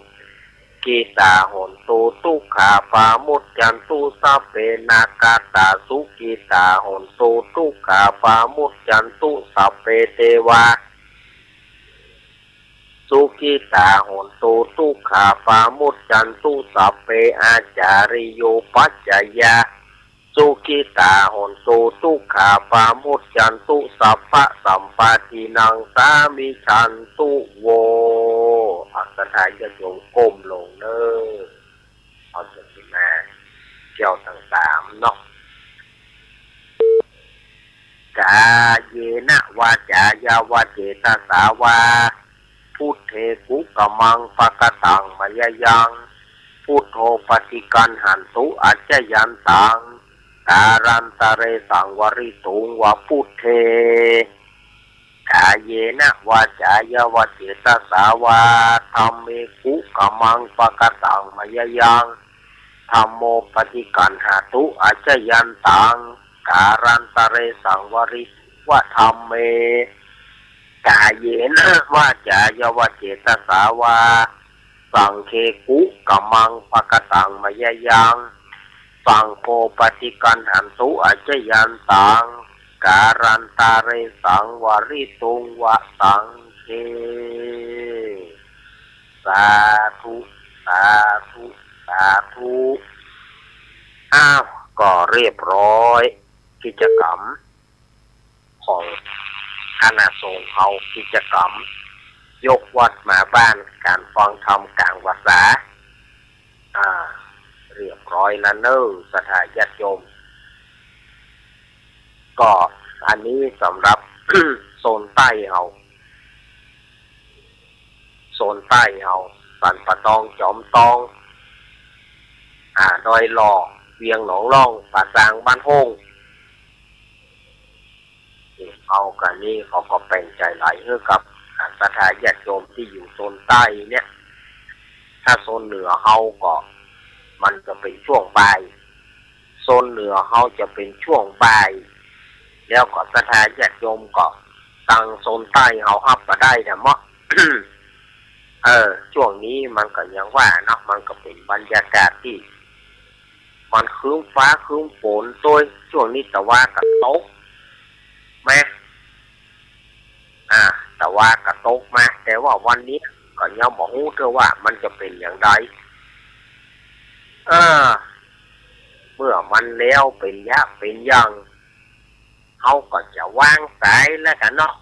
กิตาหนตุสุขาปามุจจันตุสัพเพนากาตาสุกิตาหนตุสุขาปามุจจันตุสัพเพเทวา สุขิตาโหนตุทุกขาปามุจจันตุสัพเพอาจาริโยปัจจยาสุขิตาโหนตุทุกขาปามุจจันตุสัพพะสัมปาทินังสามิชันตุโวอัสถายโยมก้มลงเน้อเอาจะเป็นมาเกี่ยวต่างๆเนาะกาเยนะวาจายาวาเจตสาวาพุทเทกุกมังปะกตังมยยังพุทโธปฏิกันหันตุอัจจยันตังการันตะเรสังวริตุงวะพุทเทกาเยนะวาจายาวาเจตสาวาธัมเมกุกมังปะกตังมยยังธัมโมปฏิกันหันตุอัจจยันตังการันตะเรสังวริวะธัมเมกาเยนะวาจายาวเจตสาวาสังเคกุกมังปะกตังมยยังสังโฆปฏิกันหันตุอัจจยันตังการันตะเรสังวริตุงวะสังเคสาธุสาธุสาธุอ้าวก็เรียบร้อยกิจกรรมของคณะสงฆ์เฮากิจกรรมยกวัดมาบ้านการฟังธรรมกลางวาษาเรียบร้อยแล้วเนอะสถาญาติโยมก็อันนี้สำหรับ โซนใต้เฮาโซนใต้เฮาสันปะตองจอมตองดอยหล่อเวียงหนองล่องป่าซางบ้านห้งเอากันนี้เขาก็เป็นใจไหลให้กับสถาญาติโยมที่อยู่โซนใต้เนี่ยถ้าโซนเหนือเฮาก็มันจะเป็นช่วงบ่ายโซนเหนือเฮาจะเป็นช่วงบ่ายแล้วก็สถาญาติโยมก็ตั้งโซนใต้เฮาฮับมาได้นะมั้ง ช่วงนี้มันก็ยังว่าเนาะมันก็เป็นบรรยากาศที่มันครึ้มฟ้าครึ้มฝนด้วยช่วงนี้แต่ว่ากับตกแม่แต่ว่ากระตกมาแต่ว่าวันนี้ก็ยังบอกฮู้เธอว่ามันจะเป็นอย่างไรเมื่อมันแล้วเป็นยะเป็นยังเขาก็จะวางสายแล้วกันเนาะ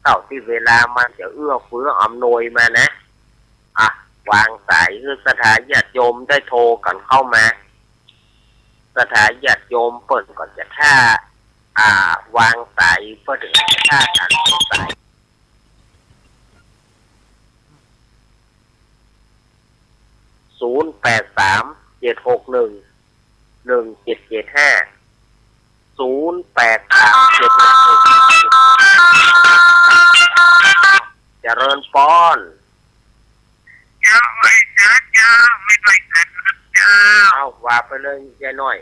เท่าที่เวลามันจะเอื้อเฟื้ออำนวยมานะวางสายคือสถาญาติโยมได้โทรกันเข้ามาสถาญาติโยมเปิดก่อนจะท่าวางสายเพื่อถึงท่าการสาย0837611775 เจริญปอนเอาว่าไปเลยยายน้อย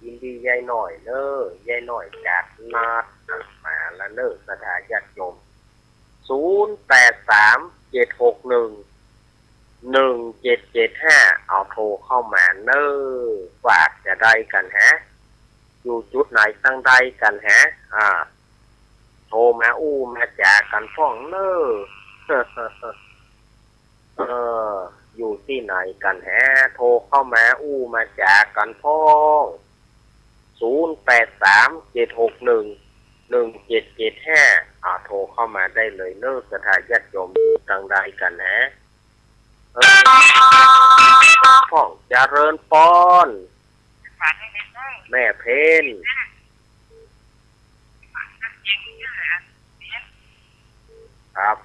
ยินดียายหน่อยเนอะยายหน่อยจากนาดมาละเนอะสถาญาติโยม0837611775 1775เอาโทรเข้ามาเนอฝากจะได้กันฮะอยู่จุดไหนตั้งได้กันฮะโทรมาอู้มาจากกันฟ้องเนอ อยู่ที่ไหนกันฮะโทรเข้ามาอู้มาจากกันพ้อง0837611775โทรเข้ามาได้เลยเนอสถานญาติโยมอยู่ทางใดกันฮะพ้องเจริญปอนแม่เพนครับ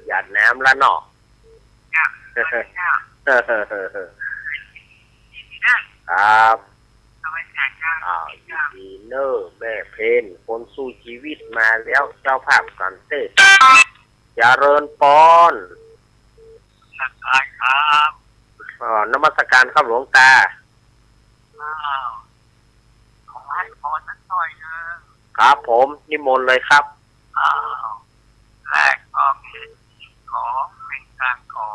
หยาดน้ำละเนาะครับดีเนอร์แม่เพนคนสู้ชีวิตมาแล้วเจ้าภาพกันเต้เจริญปอนครับนมัสการครับหลวงตาขอให้พรสักหน่อยนึงครับผมนิมนต์เลยครับแรกก็มีขอเป็นการขอ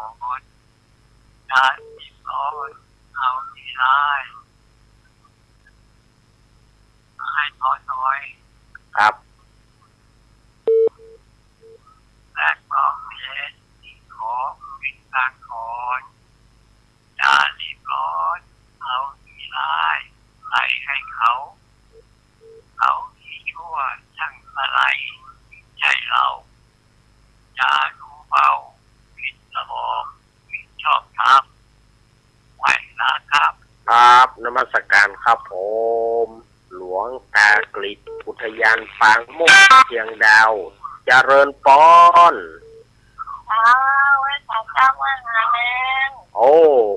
ได้มีร้อยเอาที่ได้ให้น้อยครับแรกก็มีขอเป็นการขออย่ารีบร้อนเอาที่ได้ให้เขาที่ชั่วช่างอะไรใจเราอย่าดูเบาผิดระบบผิดชอบธรรมไหวนะครับครับนมัสการครับผมหลวงตากฤษอุทยานปางมุกเชียงดาวเจริญปอนไว้ขอเจ้าว่าไงเองโอ้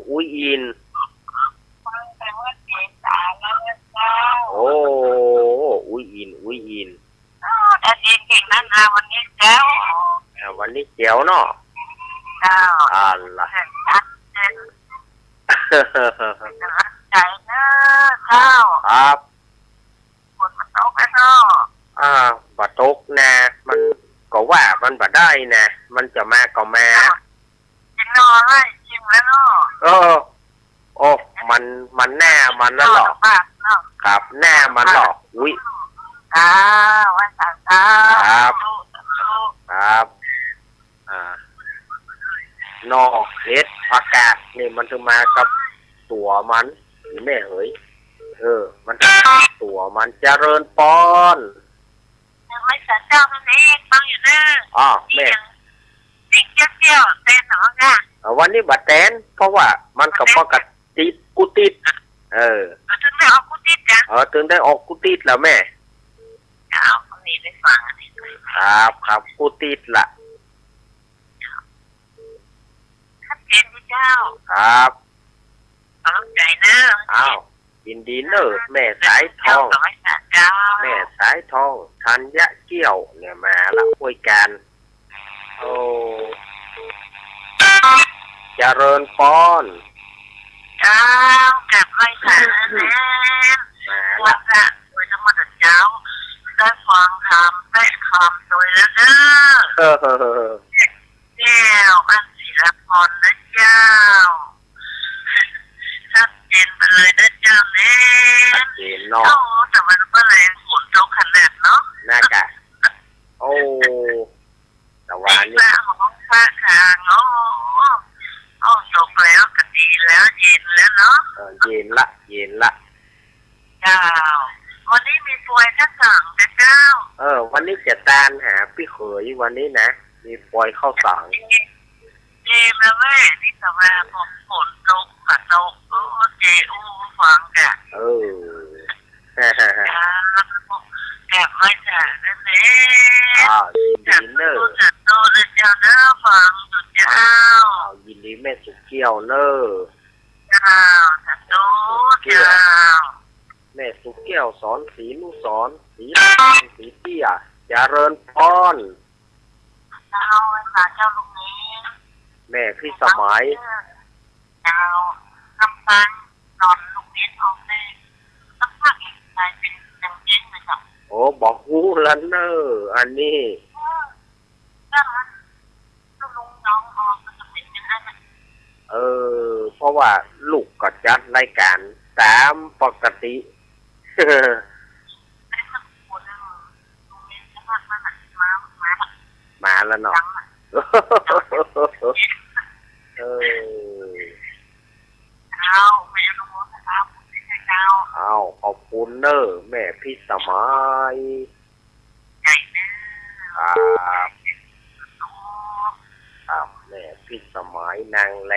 อุ้ยอินฟังแต่ว่าเสียสารแล้วเจ้าโอ้อุ้ยอินแต่เองเก่งนั่นนะวันนี้เจ้าวันนี้เจ๋วเนาะเจ้าล่ะชัดเจนใจเนอะเจ้าครับคนมันตกแล้วเนาะบัดตกนะมันก็ว่ามันบัดได้นะมันจะมาก็มากินนอนเลยกินแล้วเนาะโอ้มันหน้ามันนั่นหรอครับหน้ามันหรออุ้ยวันเสาร์ครับนอกเฮ็ดผักกาดนี่มันถึงมากับตัวมันแม่เอ๋ยมันตัวมันเจริญปอนไม่สนเจ้านั่นเองฟังอยู่นะแม่เด็กเจ้าเต้นหรอไงวันนี้บัดแตนเพราะว่ามันกับปกติกูติดถึงได้ออกกูติดจ้ะถึงได้ออกกูติดแล้วแม่คนนี้ได้ฟังอันนี้ครับกูติดละชัดเจนเจ้าครับขอบใจนะยินดีเนอแม่สายทองแม่สายทองธัญเกี้ยวเนี่ยมาละคุยกันโอ้เจริญปอนกับไม่สายนะวันละวันธรรมดาเจ้าได้ฟังคำได้คำโดยแล้วเนอะแก้วอันศิลปนนะเจ้าชัดเจนไปเลยนะเจ้าเนี่ยเจนเนาะแต่มันเมื่อไรฝนตกขนาดเนาะน่ากะโอ้แต่ว่านี่ของฟ้าคางตกแล้วก็ดีแล้วเย็นแล้วเนาะเย็นละเจ้าวันนี้มีปวยข้าวสังนะเจ้าวันนี้จะตานหาพี่เขยวันนี้นะมีปวยข้าวสังเจมาแม่ที่สมาผมฝนตกกับตกเจฟังกะแกไม่จ่านั่นเองยินดีเนอจัดโตเลยเจ้าเน้อฟังสุดเจ้ายินดีแม่สุเกี้ยวเนอจัดโตเจ้าแม่สุเกี้ยวสอนสีนุสอนสีเตี้ยเจริญพรเจ้าเจ้าลูกนี้แม่พี่สมัยเจ้าคำสั่งนอนลูกนี้ออกได้สักพักอีกใจเป็นยังเย็นเลยจ้ะบอกฮู้แล้วเนออันนี้ เพราะว่าลูกก็จัดรายการตามปกติ มาแล้วเนาะ เอาขอบคุณเนอะแม่พี่สมัยครับแม่พี่สมัยนางแล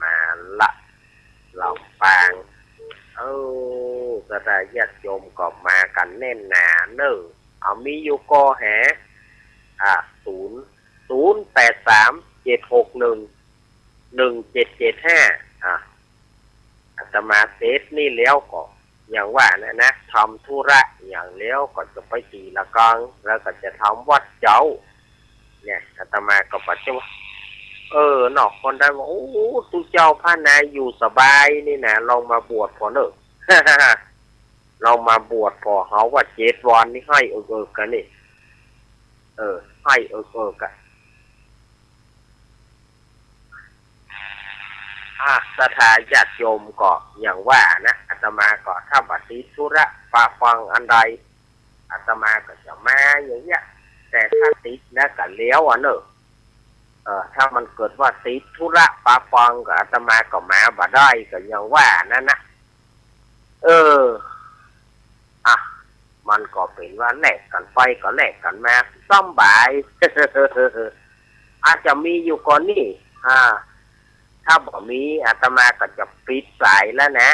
มาละลำปางก็ได้ญาติโยมก็มากันแน่นหนาเนอะเอามีอยู่ก็แห08376117775อาตมาเซฟนี่แล้วก็อย่างว่านะทำธุระอย่างแล้วก็จะไปตีละกังแล้วก็จะทำวัดเจ้าเนี่ยอาตมาก็ปัจจุบันนอกคนได้ว่าโอ้ตุเจ้าพระนายอยู่สบายนี่นะลองมาบวชพอเนอะ เรามาบวชพอเขาว่า7 วันนี่ให้กันนี่ให้กันสถาญาติโยมก็อย่างว่านะอาตมาก็ถ้าบัดนี้ธุระปะฟังอันใดอาตมาก็จะมาอย่างเงี้ยแต่ถ้าติดนะก็เลี้ยวเนอะถ้ามันเกิดว่าติดธุระปะฟังก็อาตมาก็มาบ่ได้ก็อย่างว่านั่นนะมันก็เป็นว่าแลกกันไปก็แลกกันมาสบาย อาจจะมีอยู่ก่อนนี่ถ้าบ่มีอาตมาก็จะปิดสายแล้วนะ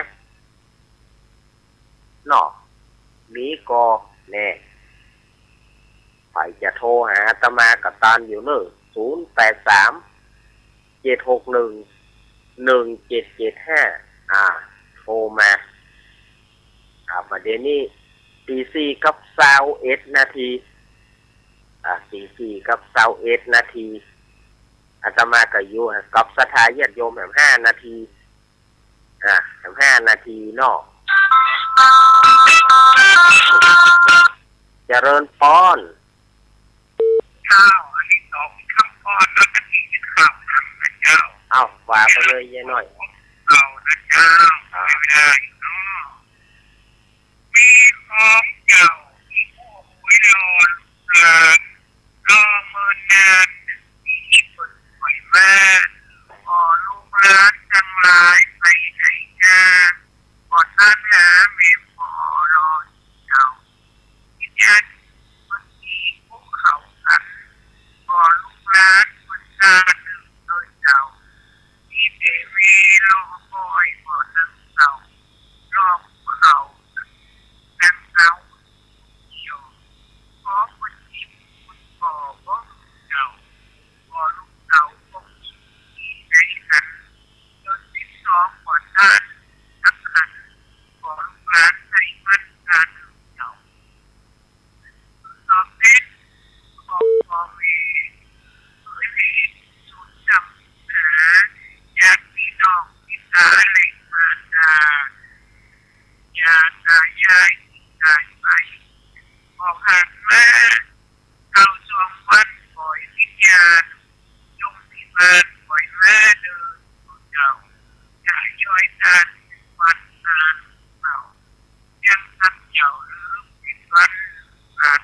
เนาะมีก็แน่ไปจะโทรหาอาตมาก็ตามอยู่เนอะ08376117775โทรมาประเด็นนี้ตี4 กับ21 นาทีตี4 กับ21 นาทีอาตมาก็อยู่กับสถาญาติโยม5 นาที5 นาทีเนาะเจริญพรข้าวอันนี้2 คำพรแล้วก็ที่ข้าวทำนะเจ้าเอาว่าไปเลยยายน้อยเอานะเจ้าไม่ได้มีของเจ้ามีผู้ไว้รอรอเมินนานมีคนปล่อยมาลูกหลานทั้งหลายไปไหนนาก่อนท่านหาไม่พอรอเจ้าวิญญาณคนที่พวกเขากันลูกหลานคนตาหนึ่งโดยเจ้าที่เทวีรอคอยก่อนนั่งเจ้ารอเขานั่งเจ้าเดียวขอคนที่คุณพ่อบอกเจ้าลูกเจ้าคงมีในนั้นจน12 ก่อนท่านทั้งคันลูกหลานให้มันการเจ้าตอบเด็ดของพ่อแม่สุดจำหาญาติพี่น้องพี่ตาแหล่งมาตาญาติตายายตายไปออกหันมาเข้าช่วงวันปล่อยวิญญาณจงที่บ้านปล่อยแม่เดินเจ้าอย่าช่วยตาวันนานเจ้ายังทำเจ้าหรือปิดวันนาน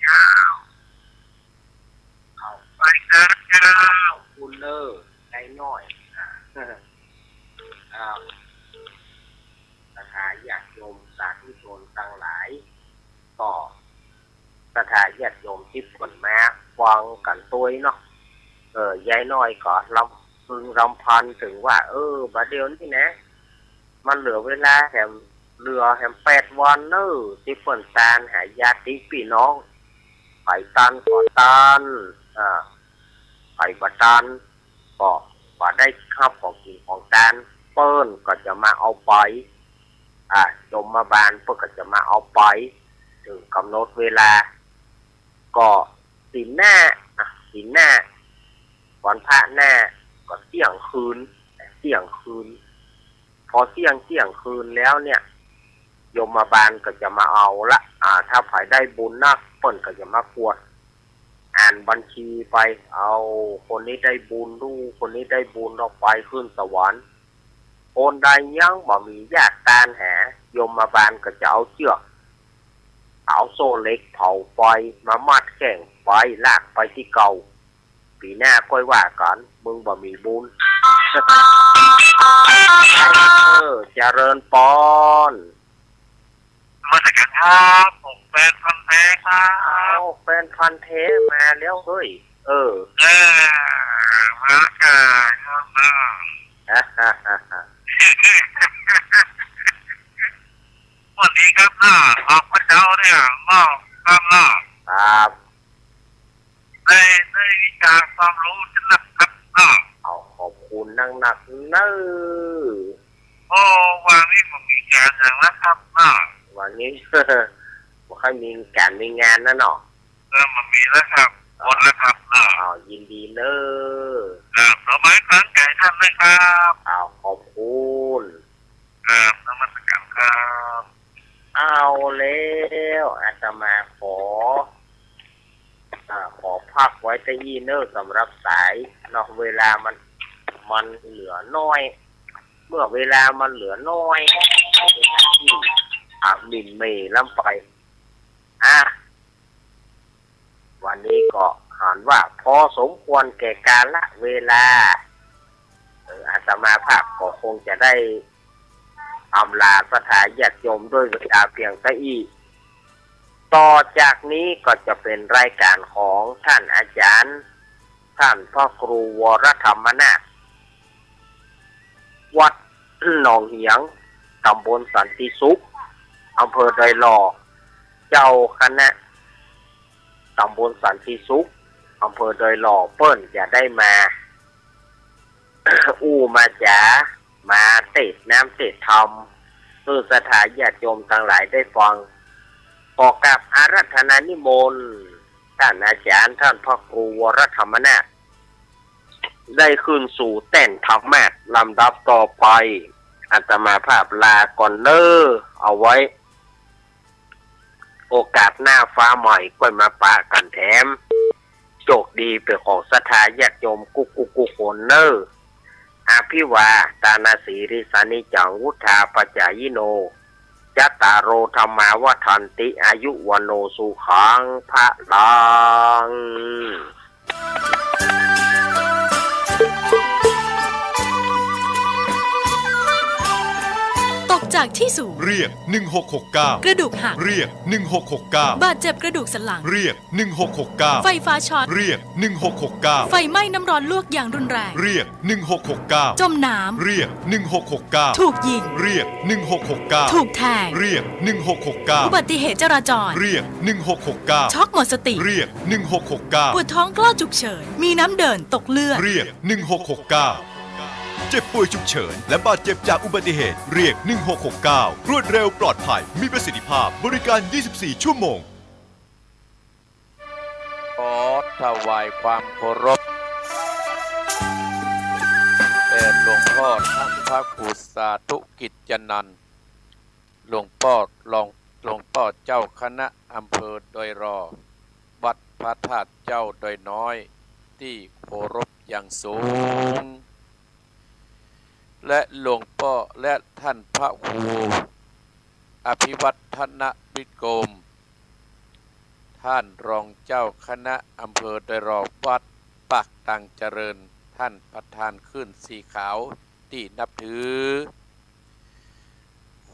ยาวไปนะเจ้าคุณเนอได้น้อยสถาญาติโยมสาธุชนทั้งหลายก็สถาญาติโยมที่ผลมาฟังกันตัวเนาะยายน้อยก็รำพันถึงว่าบัดเดี๋ยวนี้นะมันเหลือเวลาแ8 วันเนอะที่ฝนตานหาญาติพี่น้องไปตันก่อตันไปบัตันก็ได้ข้าวของกินของตานเปิ้นก็จะมาเอาไปโยมมาบานเปิ้นก็จะมาเอาไปถึงกำหนดเวลาก็ศีลหน้าวันพระหน้าก็เที่ยงคืนพอเที่ยงคืนแล้วเนี่ยโยมมาบานก็จะมาเอาละถ้าฝ่ายได้บุญนักเปิ้นก็จะมากวด อ่านบัญชีไปเอาคนนี้ได้บุญดูคนนี้ได้บุญออกไปขึ้นสวรรค์คนใดยังบ่มีญาติการหายมบาลก็จะเอาเชือกเอาโซ่เล็กเผาไฟมามัดแข่งไฟลากไปที่เก่าปีหน้าค่อยว่ากันมึงบ่มีบุญเจริญปอนมาจากกันครับผมเป็นพันเทครับ แฟนพันเทมาแล้วเฮ้ยมาจากครับวันนี้ครับออกพระเจ้าเนี่ยมอบครับครับได้วิชาความรู้จะนะครับเอาขอบคุณนักเน้อโอ้วันนี้ผมมีงานอย่างนะครับวันนี้ว่าใครมีการมีงานนะเนาะมันมีแล้วครับหมดแล้วครับยินดีเน้อขอไม้ครั้งไก่ท่านเลยครับขอบคุณนมัสการครับเอาแล้วอาตมาขอพักไว้ที่ยีเนอร์สำหรับสายเนาะเวลามันเหลือน้อยเมื่อเวลามันเหลือน้อยที่มินเมย์ล้ำไปวันนี้ก็หันว่าพอสมควรแก่การละเวลาอาตมาภาพก็คงจะได้อำลาสถานญาติโยมด้วยเวลาเพียงเท่านี้ต่อจากนี้ก็จะเป็นรายการของท่านอาจารย์ท่านพ่อครูวรธรรมนาถวัดหนองเหียงตำบลสันติสุขอำเภอดอยหล่อเจ้าคณะตำบลสันติสุขอำเภอดอยหล่อเปิ้นจะได้มา มาจ๋ามาเทศน้ำเทศธรรมเพื่อสถานญาติโยมทั้งหลายได้ฟังขอกับอาราธนานิมนต์ท่านอาจารย์ท่านพ่อครูวรธรรมนาถได้ขึ้นสู่แท่นธรรมะลำดับต่อไปอาตมาภาพลาก่อนเน้อเอาไว้โอกาสหน้าฟ้าใหม่ก็มาปะกันแถมโชคดีเป็นของศรัทธาญาติโยมกุคนเน้ออภิวาตานาสีริสานิจังวุธาปจายโนจัตตารโอธรรมาวัฏันติอายุวโนสุขังพระลังตกจากที่สูงเรียก1669กระดูกหักเรียก1669บาดเจ็บกระดูกสันหลังเรียก1669ไฟฟ้าช็อตเรียก1669ไฟไหม้น้ำร้อนลวกอย่างรุนแรงเรียก1669จมน้ำเรียก1669ถูกยิงเรียก1669ถูกแทงเรียก1669อุบัติเหตุจราจรเรียก1669ช็อกหมดสติเรียก1669ปวดท้องกล้าฉุกเฉินมีน้ำเดินตกเลือดเรียก1669เจ็บป่วยฉุกเฉินและบาดเจ็บจากอุบัติเหตุเรียก1669รวดเร็วปลอดภัยมีประสิทธิภาพบริการ 24 ชั่วโมงขอถวายความเคารพแด่หลวงพ่อท่านพระครูสาธุกิจจนันท์หลวงพ่อเจ้าคณะอำเภอดอยรอวัดพระธาตุเจ้าดอยน้อยที่เคารพอย่างสูงและหลวงพ่อและท่านพระครูอภิวัฒนวิกรมท่านรองเจ้าคณะอำเภอดอยรอวัดปากตังเจริญท่านประธานขึ้นสีขาวที่นับถือ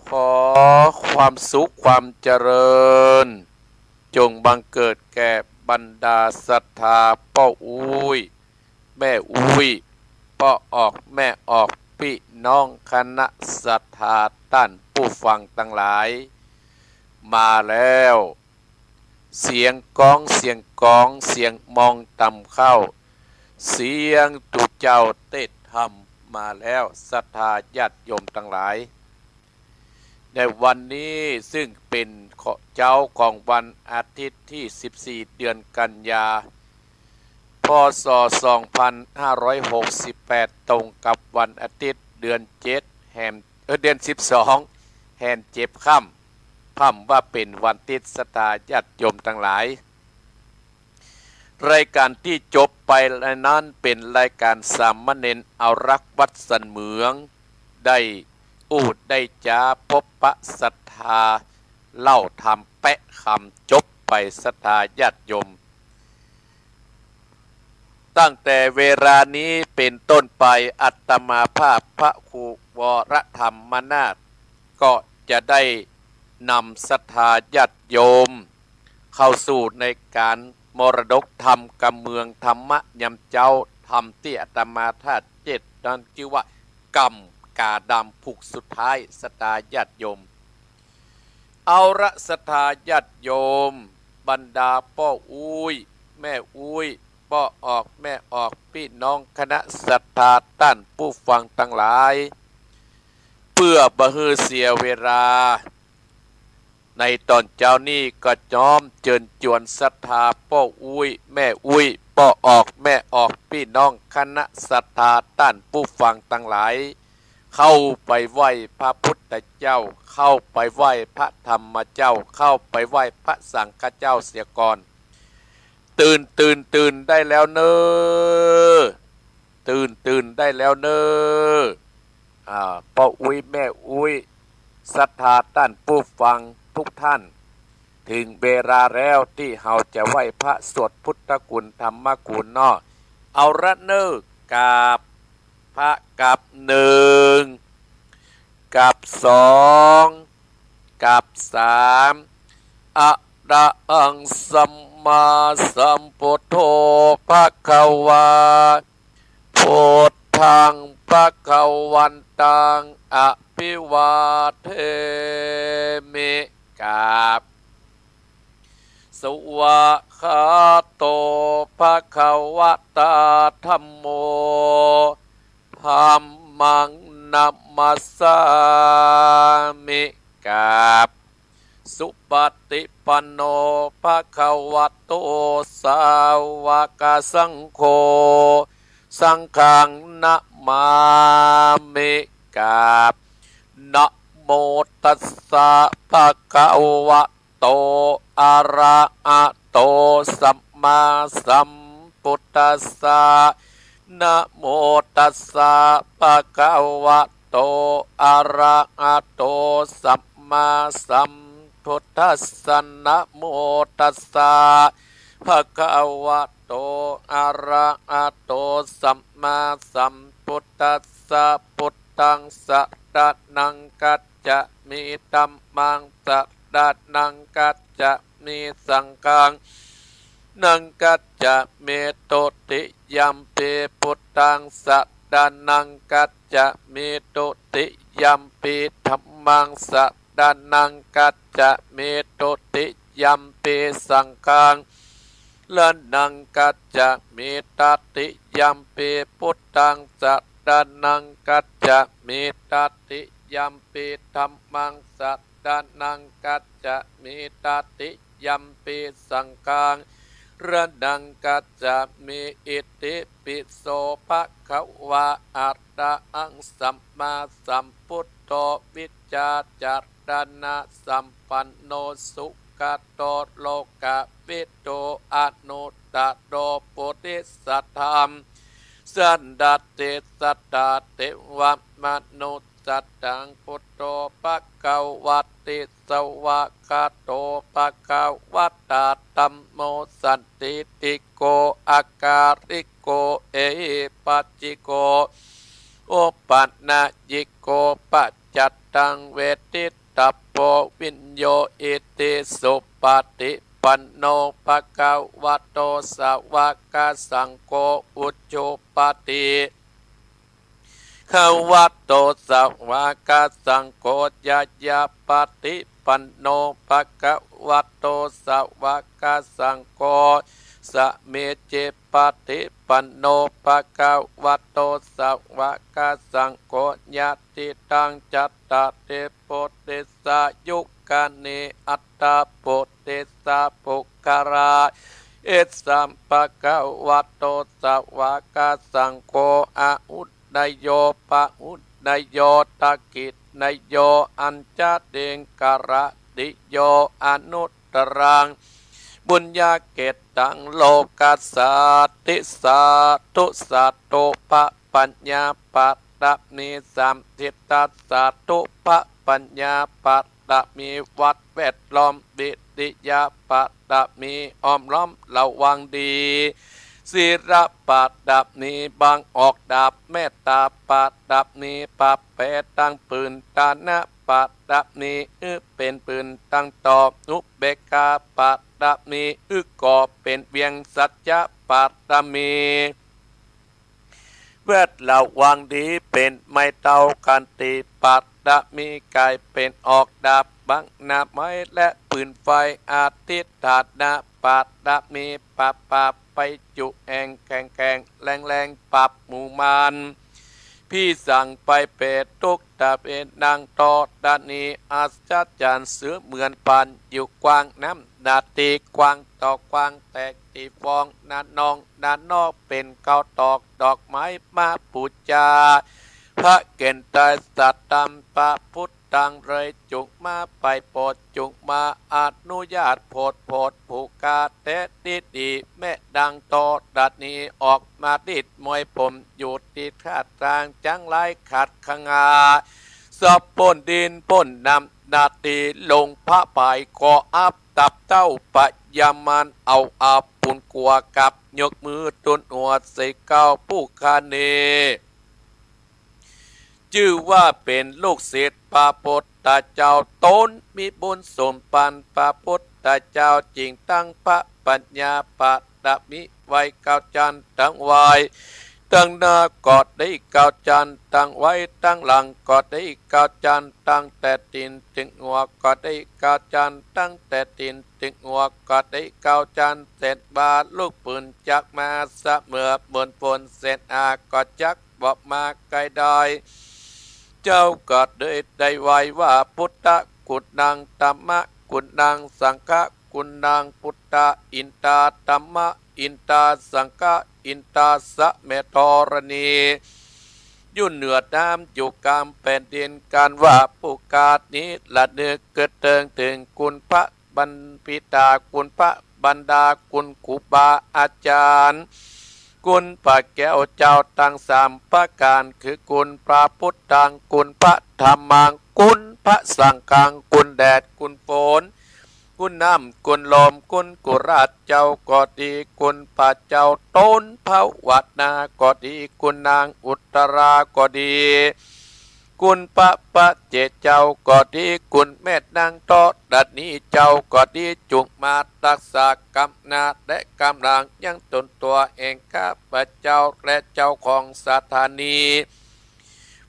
ขอความสุขความเจริญจงบังเกิดแก่บรรดาศรัทธาพ่ออุ้ยแม่อุ้ยพ่อออกแม่ออกพี่น้องคณะศรัทธาท่านผู้ฟังทั้งหลายมาแล้วเสียงกองเสียงมองต่ำเข้าเสียงตุเจ้าเตะธรรมมาแล้วศรัทธาญาติโยมทั้งหลายในวันนี้ซึ่งเป็นเจ้าของวันอาทิตย์ที่14เดือนกันยาพ.ศ. 2568ตรงกับวันอาทิตย์เดือน7เดือน12แห่ง7ค่ำว่าเป็นวันติดศรัทธาญาติโยมทั้งหลาย รายการที่จบไปนั้นเป็นรายการสามเณรเอารักวัดสันเหมืองได้อูดได้จ้าพบปะศรัทธาเล่าทำแปะคำจบไปศรัทธาญาติโยมตั้งแต่เวลานี้เป็นต้นไปอัตมาภาพพระครูวรธรรมนาถก็จะได้นำศรัทธาญาติโยมเข้าสู่ในการมรดกธรรมกำเมืองธรรมะยำเจ้าธรรมที่อาตมาธาตุเจ็ดนั้นชื่อว่ากรรมกาดำผูกสุดท้ายศรัทธาญาติโยมเอาละศรัทธาญาติโยมบรรดาพ่ออุ้ยแม่อุ้ยพ่อออกแม่ออกพี่น้องคณะศรัทธาท่านผู้ฟังทั้งหลายเพื่อบ่ให้เสียเวลาในตอนเจ้านี้ก็จ้อมเชิญจวนศรัทธาพ่ออุ้ยแม่อุ้ยพ่อออกแม่ออกพี่น้องคณะศรัทธาท่านผู้ฟังทั้งหลายเข้าไปไหว้พระพุทธเจ้าเข้าไปไหว้พระธรรมเจ้าเข้าไปไหว้พระสังฆเจ้าเสียก่อนตื่นได้แล้วเนอตื่นได้แล้วเนอพ่ออุ้ยแม่อุ้ยศรัทธาท่านผู้ฟังทุกท่านถึงเวลาแล้วที่เราจะไหว้พระสวดพุทธคุณธรรมคุณเนาะเอาละเนอกราบพระกับหนึ่งกับสองกับสามอะระหังสัมมาสัมพุทโธภะคะวาพุทธังภะคะวันตังอภิวาเทมิกราบสวะคาโตภะคะวะตาธัมโมธัมมังนัมมัสสามิกราบสุปฏิปันโนภะคะวะโตสาวกสังโฆสังฆังนะมามิกราบนะโมตัสสะภะคะวะโตอะระหะโตสัมมาสัมพุทธัสสะนะโมตัสสะภะคะวะโตอะระหะโตสัมมาสัมพุทธัสสะนะโมตัสสะภะคะวะโตอะระหะโตสัมมาสัมพุทธัสสะพุทธังสะดะนังกัจจะมีธัมมังสะดะนังกัจจะมีสังฆังนังกัจจะเมโตติยัมปิพุทธังสะดานังกัจจะเมโตติยัมปิธัมมังสะดานังกัจจะเมโตติยัมปิสังฆังละนังกัจจะเมตติยัมปิพุทธังสะดานังกัจจะเมตติยัมปิธัมมังสะดานังกัจจะเมตติยัมปิสังฆังระนังกัจจะมีอิทธิปิโสภะคะวะอะระหังสัมมาสัมพุทโธวิจจาจารณะสัมปันโนสุขโตโลกวิโตอนุตตโรปุริสัทธรรมสันดาเตสัตตาเตวะมนุสสัตตังพุทโธภะคะวะติสวะคาโตภะคะวะตาธัมโมสันติติโกอาการิโกเอปัจจิโกโอปันนายิโกปัจจัตตังเวทิตาโพวิญโยอิติสุปฏิปันโนภะคะวะโตสาวกสังโฆอุจจุปติขวัตโตสาวกสังโฆยายาปฏิปันโนภะคะวะโตสาวกสังโฆสะเมเจปฏิปันโนภะคะวะโตสาวกสังโฆญาติตังจัตตาเตโปเตสายุกานิอัตตาโปเตสาปุคาราเอสัมภะคะวะโตสาวกสังโฆอาอุดนายโยปะอุดนายโยตะกิจนายโยอัญจเดงการะดิโยอนุตตรัง บุญญาเกตตังโลกัสสาติสาธุสัตโตปะปัญญาปัตตมีสัมทิตตัสสาธุปะปัญญาปัตตมีวัดแวดล้อมบิดิยาปัตตมีอ้อมล้อมระวังดีศิระปัตตมีบางออกดาบเมตตาปัตตมีปัปเปตั้งปืนตานะปัตตมีเป็นปืนตั้งตอบนุเบกาปัตตมีก่อเป็นเวียงสัจจะปัตตมีเวทระวังดีเป็นไม่เท่ากันตีปัตตมีกายเป็นออกดาบบังนาไม้และปืนไฟอาทิตถานะปัตตมีปับปับไปจุแองแกงแรงปับหมู่มานพี่สั่งไปเป็ดตุกตาเป็นนางตอดานีอัศจรรย์เสือเหมือนปันอยู่กวางน้ำนาตีกวางต่อกวางแตกตีฟองนานองนานอกเป็นเกาตอกดอกไม้มาปูจาพระเกณฑ์ใจสัตตัมปะพุทธังเลยจุกมาไปโปรดจุกมาอนุญาตโพดผูกกาเตดิดีแม่ดังโตดัดนี้ออกมาดิดมวยผมอยู่ติดขาดกลางจังไรขัดขงาสอบป่นดินป่นนำนาตีลงพระปายก่ออับตับเต้าปะยามันเอาอาปุ่นกัวกับยกมือตุนหัวใส่เก้าผู้คาเนชื่อว่าเป็นลูกศิษย์พระพุทธเจ้าตนมีบุญสมปันพระพุทธเจ้าจริงตั้งพระปัญญาปัตตมิไว้เก้าจันตั้งไว้ตั้งหน้ากอดได้เก้าจันตั้งไว้ตั้งหลังกอดได้เก้าจันตั้งแต่ตีนถึงหัวกอดได้เก้าจันตั้งแต่ตีนถึงหัวกอดได้เก้าจันเสร็จบาลูกปืนจักมาเสมอเหมือนฝนเสร็จกอดจักบอกมาไกลดอยเจ้าก็ได้ไว้ว่าพุทธกุณังธัมมะกุณังสังฆกุณังพุทธอินตาธัมมะอินตาสังฆอินตาสะเมธรณีอยู่เหนือน้ำอยู่กลางแผ่นดินการว่าปุกาศนี้ละเนื้อเกิดเติงถึงคุณพระบรรพิตาคุณพระบรรดาคุณครูบาอาจารย์คุณพระแก้วเจ้าตั้งสามประการคือคุณพระพุทธังคุณพระธรรมังคุณพระสังฆังคุณแดดคุณฝนคุณน้ำคุณลมคุณกุราชเจ้าก็ดีคุณพระเจ้าต้นพระวัดนาก็ดีคุณนางอุตราก็ดีคุณพระเจเจ้าก็ดีคุณแม่นางตอดัดนี้เจ้าก็ดีจุกมารักษากำนาจและกำลังยังตนตัวเองข้าพระเจ้าและเจ้าของสถานี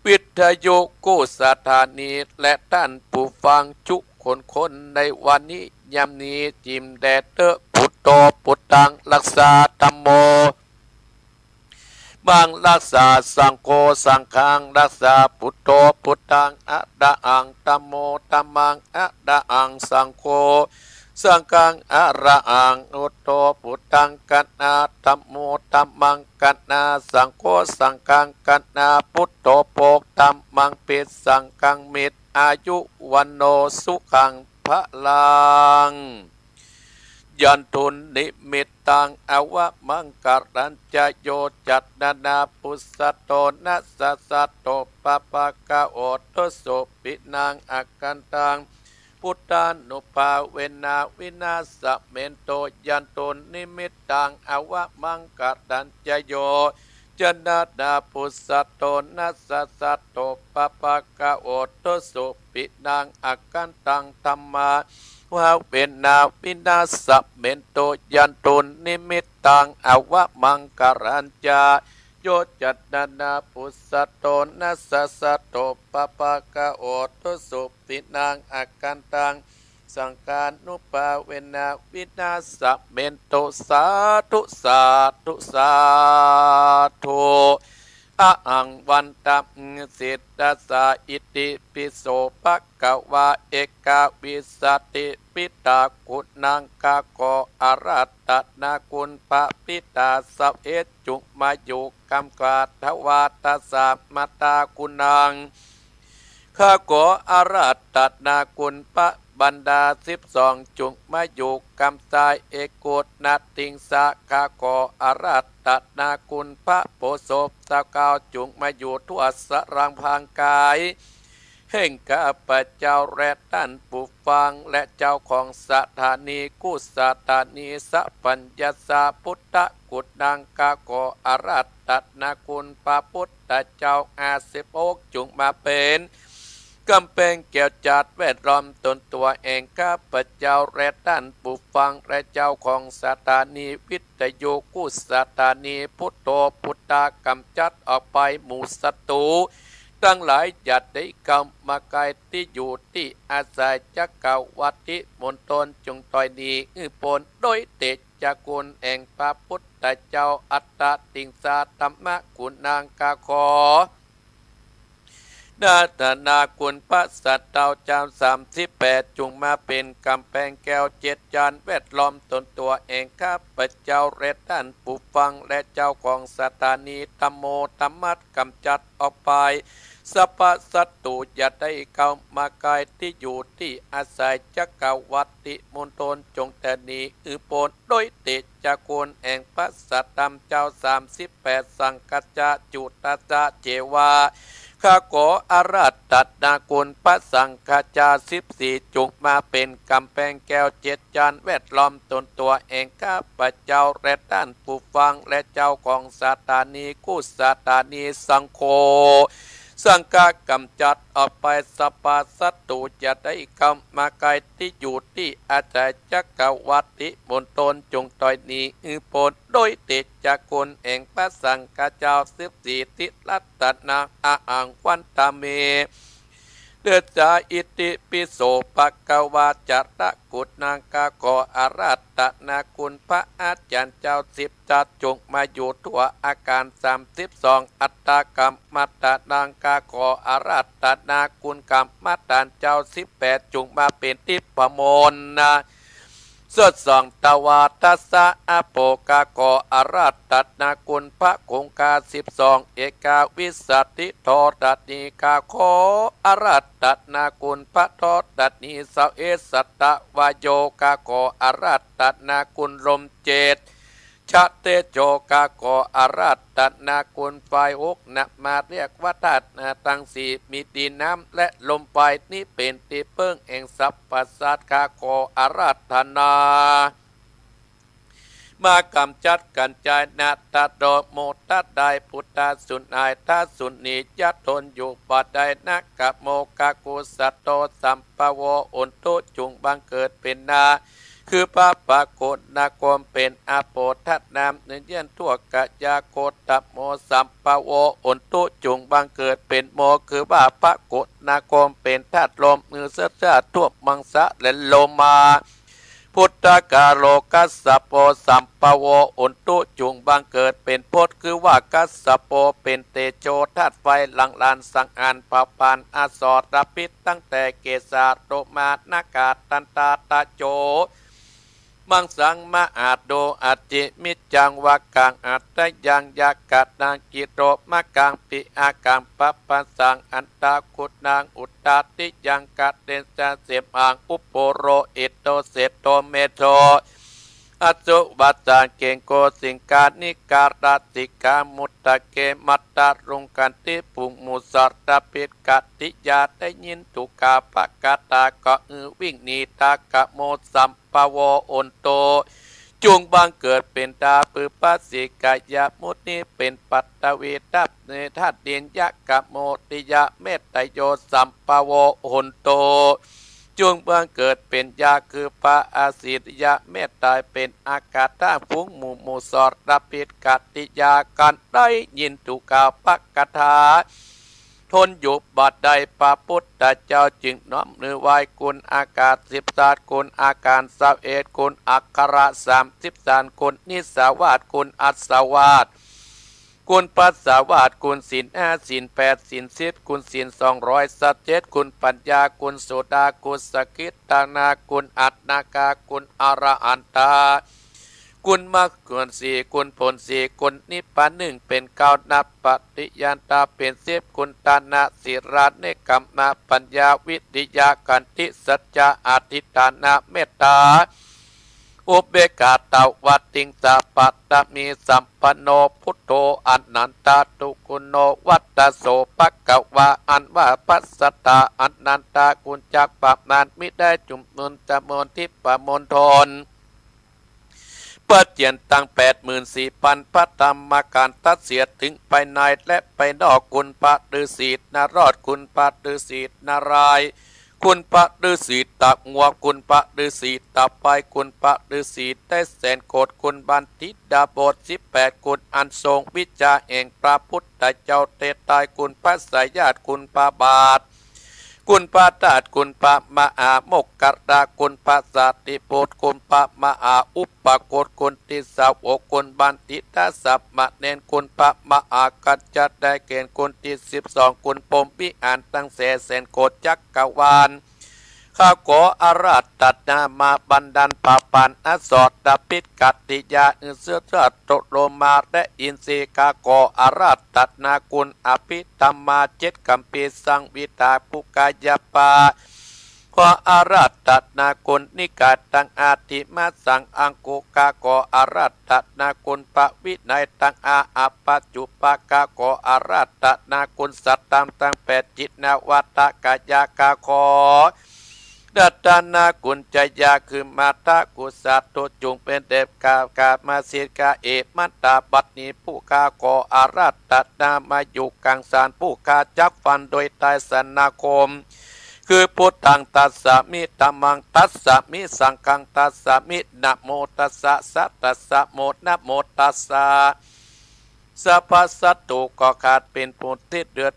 วิทยุกู้สถานีและท่านผู้ฟังทุกคนในวันนี้ยามนี้จิมแดดเตอพุทโธพุทธังรักษาธัมโมบางรักษาสังโฆสังฆังรักษาพุทโธพุทธังอะดะอังธัมโมธัมมังอะดะอังสังโฆสังฆังอะระอังอุตโธพุทธังกัณนาธัมโมธัมมังกัณนาสังโฆสังฆังกัณนาพุทโธโภคธัมมังปิสังฆังมิตรอายุวันโนสุขังพระลังยันทุนนิมิตตังอวะมังกรัญจโยจัตนานาปุสสโตนัสสะโตปะปะกะโอทโสปินังอากันตังพุทธานุภาเวนาวินาสเมนโตยันตุนนิมิตตังอวะมังกรัญจโยจันนาดาปุสสโตนัสสะโตปะปะกะโอทโสปินังอากันตังธัมมาว่าเวนาวินาสเมนโตยันตุนนิมิตตังอวะมังกรัญจาโยจัตนานาปุสสโตนัสสะโตปะปะกะโอทโสปินังอากันตังสังฆานุภาเวนะวินาสเมนโตสาธุสาธุสาธุอะหังวันตัมสิทธัสสะอิติปิโสภะคะวะเอกวิสัตติปิตาคุณังกะโกอะรัตตนาคุณปะปิตาสัพเอจุมายุกัมกาทวาตสะมตาคุณังข้าขออาราธนาคุณพระ บรรดา12จุงมาอยู่กำสายเอกุตนาติงสะกาโกอารัตตนาคุณพระโพศพสะกาวจุงมาอยู่ทั่วสรังพางกายแห่งข้าพเจ้าและท่านผู้ฟังและเจ้าของสถานีกุสถานีสัพพัญญาสาพุทธกุฏนังกาโกอารัตตนาคุณพระพุทธเจ้า56จุงมาเป็นกำแพงแก้วจัดแวดล้อมตนตัวเองข้าพเจ้าและท่านผู้ฟังและเจ้าของสถานีวิทยุกุสถานีพุทโธพุทธากำจัดออกไปหมู่ศัตรูทั้งหลายจัดได้กรรมกายที่อยู่ที่อาศัยจักรวัติมณฑลจงต่อยดีปนโดยเตจักกุลแห่งพระพุทธเจ้าอัตตติงสาธรรมกุณนางกาขอนาตนาคุณพระสัตว์เต่าจาม38จุงมาเป็นกำแพงแก้ว7จานแวดล้อมตนตัวเองข้าพเจ้าและท่านผู้ฟังและเจ้าของสถานีธรรมโมธรรมัดกำจัดออกไปสัพพสัตตุอย่าได้เข้ามากายที่อยู่ที่อาศัยจักรวัติมณฑลจงแต่นี้ปนโดยเตจักกุลแห่งพระสัตธรรมเจ้า38สังกัจจจุตตะเจวาข้าขออาราธนาคุณพระสังฆาจา14จุงมาเป็นกำแพงแก้ว7จานแวดล้อมตนตัวเองข้าพเจ้าและท่านผู้ฟังและเจ้าของสถานีกุสถานีสังโฆสังฆกำจัดออกไปสัพพสัตตุจะได้กรรมากายที่อยู่ที่อาศัยจักรวัติมณฑลจงต่อยนี้ปนโดยเตจักกุลแห่งพระสังฆเจ้า14ทิรัตนาอังวันตาเมเดือดจาอิติปิโสภควาจตะกุฏนางกาโกอาราธนาคุณพระอาจารย์เจ้า10จัดจงมาอยู่ทั่วอาการ32อัตตกรรมมัตตนางกาโกอาราธนาคุณกรรมมัตตานเจ้า18จงมาเป็นทิพมนนะสดส่องตวาทัสสะอโปกาโกอาราธนาคุณพระคงคา12เอกาวิสัตติโทตัดนิกาโคอาราธนาคุณพระโทตัดนิสาวเอสัตตะวายโยกาโกอาราธนาคุณลมเจตชะเตโจกาโกอาราธนาคุณไฟ6นะมาเรียกว่าธาตุทั้ง4มีดินน้ำและลมไฟนี้เป็นที่เพิ่งแห่งสรรพสัตว์กาโกอาราธนามากำจัดกันจายนาตาโดโมตัดได้พุทธสุนายทัสุนียัตทนอยู่ปัดได้นักกะโมกากุสัตโตสัมปโวอุนตุจุงบังเกิดเป็นนาคือพระปากฏนาคมเป็นอาโปทัดนามเนื้อเยื่อทั่วกะยาโคตโมสัมปโวอุนตุจุงบังเกิดเป็นโมคือว่าพระกฏนาคมเป็นธาตุลมมือเสื้อทั่วมังสะและโลมาพุทธกาโลกัสสโปสัมปโวอุนตุจุงบังเกิดเป็นพจน์คือว่ากัสสโปเป็นเตโชธาตุไฟหลังลานสังอานปาปานอาสอตพิษตั้งแต่เกศาโตมานากาตันตาตาโจมังสังมาอาโดอาจิมิจังวากังอัตตยังยากัดนางกิโรมะกังปิอากังปะปัสสังอันตาคุดนางอุตตาติยังกัดเดนจาเสมอังอุปโปโรอิโตเสโตเมโทอสุวัตสังเกงโกสิงกานิการาติกามุตตะเกมัตตารุงกันติปุงมุสารตปิดกัติยาได้ยินตุกาปะกาตาก็วิ่งหนีตากะโมสัมปโวอุนโตจุงบังเกิดเป็นตาปือปัสสิกายามุนีเป็นปัตตวีทัพในธาตุดินยะกะโมติยะเมตตโยสัมปโวอุนโตจุงบังเกิดเป็นยาคือพระอาศิริยะเมตตาเป็นอากาศท่าฟุ้งหมู่สอดรับปิดกัติยากันได้ยินตุกาปะกถาทนอยู่บัดใดพระพุทธเจ้าจึงน้อมมือไหว้คุณอากาศ13คุณอาการ21คุณอักขระ33คุณนิสาวาสคุณอัสสาวาสคุณปัสสาวาสคุณศีล5ศีล8ศีล10คุณศีล237คุณปัญญาคุณโสดาคุณสกิตตานาคุณอัตนากาคุณอรหันตา กุลมรรคกุลสี่กุลผลสี่กุลนิพพานหนึ่งเป็นเก้านับปฏิญาณตาเป็นสิบกุลตานะศิราเนกรรมปัญญาวิทยากันติสัจจะอธิฐานะเมตตาอุเบกขาตวัตติงสาปัตตมีสัมปันโนพุทโธอนันตาตุกุโนวัตตโสภกวาอันว่าปัสสตาอนันตากุญจักปะนานมิได้จุมนุนจำนวนทิปมณฑลเปิดเจียนตั้ง84,000พระธรรมการตัดเสียถึงไปในและไปนอกคุณพระฤาษีนารอดคุณพระฤาษีนารายณ์คุณพระฤาษีตักงัวคุณพระฤาษีตับไปคุณพระฤาษีได้แสนโกดคุณบันทิดาบท18คุณอันทรงวิจาแห่งพระพุทธเจ้าเตตายคุณพระสายญาติคุณพระบาทคุณพระตาดคุณพระมหาโมกขตาคุณพระสาติโพธคุณพระมหาอุปโกฏคุณติสาวกคุณบันทิตาสัพมะเนนคุณพระมหากัจจได้เกณฑ์คุณติ12คุณปมพิอานตั้งแสนโกฏจักกวาลข้าขออาราธตัดนามาบันดันปาปันอสอดดปิดกัตติยาเสื้อเสื้อตโลมาและอินทรีกาขออาราธตัดนาคุณอภิธรรมา7 กัมปีสังวิตาปุกายปาขออาราธตัดนาคุณนิกาตังอาติมาสังอังกุกาขออาราธตัดนาคุณปะวินัยตังอาปัจจุปกาขออาราธตัดนาคุณสัตตามตัง8 จิตนาวัตกายากาขอดัตานากุญจยาคือมาตากุสัตโตจุงเป็นเดบกามาเสียกาเอมันตาบัดนี้ผู้กาขออาราธตัดนามาอยู่กลางสารผู้กาจักฟันโดยตายสนาคมคือพุทธังตัสสะมิตัมมังตัสสะมิสังฆังตัสสะมินะโมตัสสะสัตตัสสะโมนะโมตัสสะสัพพสัตตุก็ขาดเป็นผลที่เดือ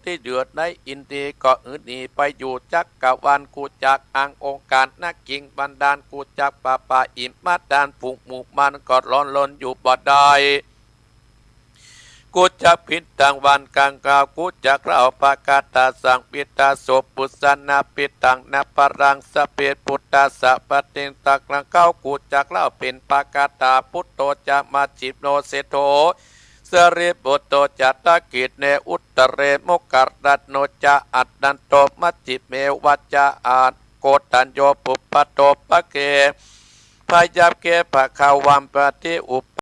ดในอินทรีย์ก็อื่นนี้ไปอยู่จักกะวันกูจักอังองค์การนักกิงบันดาลกูจักปาอิมมาดานฝูงหมู่มันก็ร้อนลนอยู่บ่ได้กูจักพิษทางวันกลางกาวกูจักเราปากาตาสังปิตาโสปุสนาปิตังนาปรังสเปตพุทธาสะปะเตงตักลังเก้ากูจักเล่าเป็นปากาตาพุทโตจะมาจิบโนเสโทสริบุตโตจัตตกิจเนอุตเรมุกัรดัตโนจะอัดดันโตมัจจิเมวัจจะอาดโกตัญโยปุปปโตปะเกพยับเกปะขาวัมปฏิอุป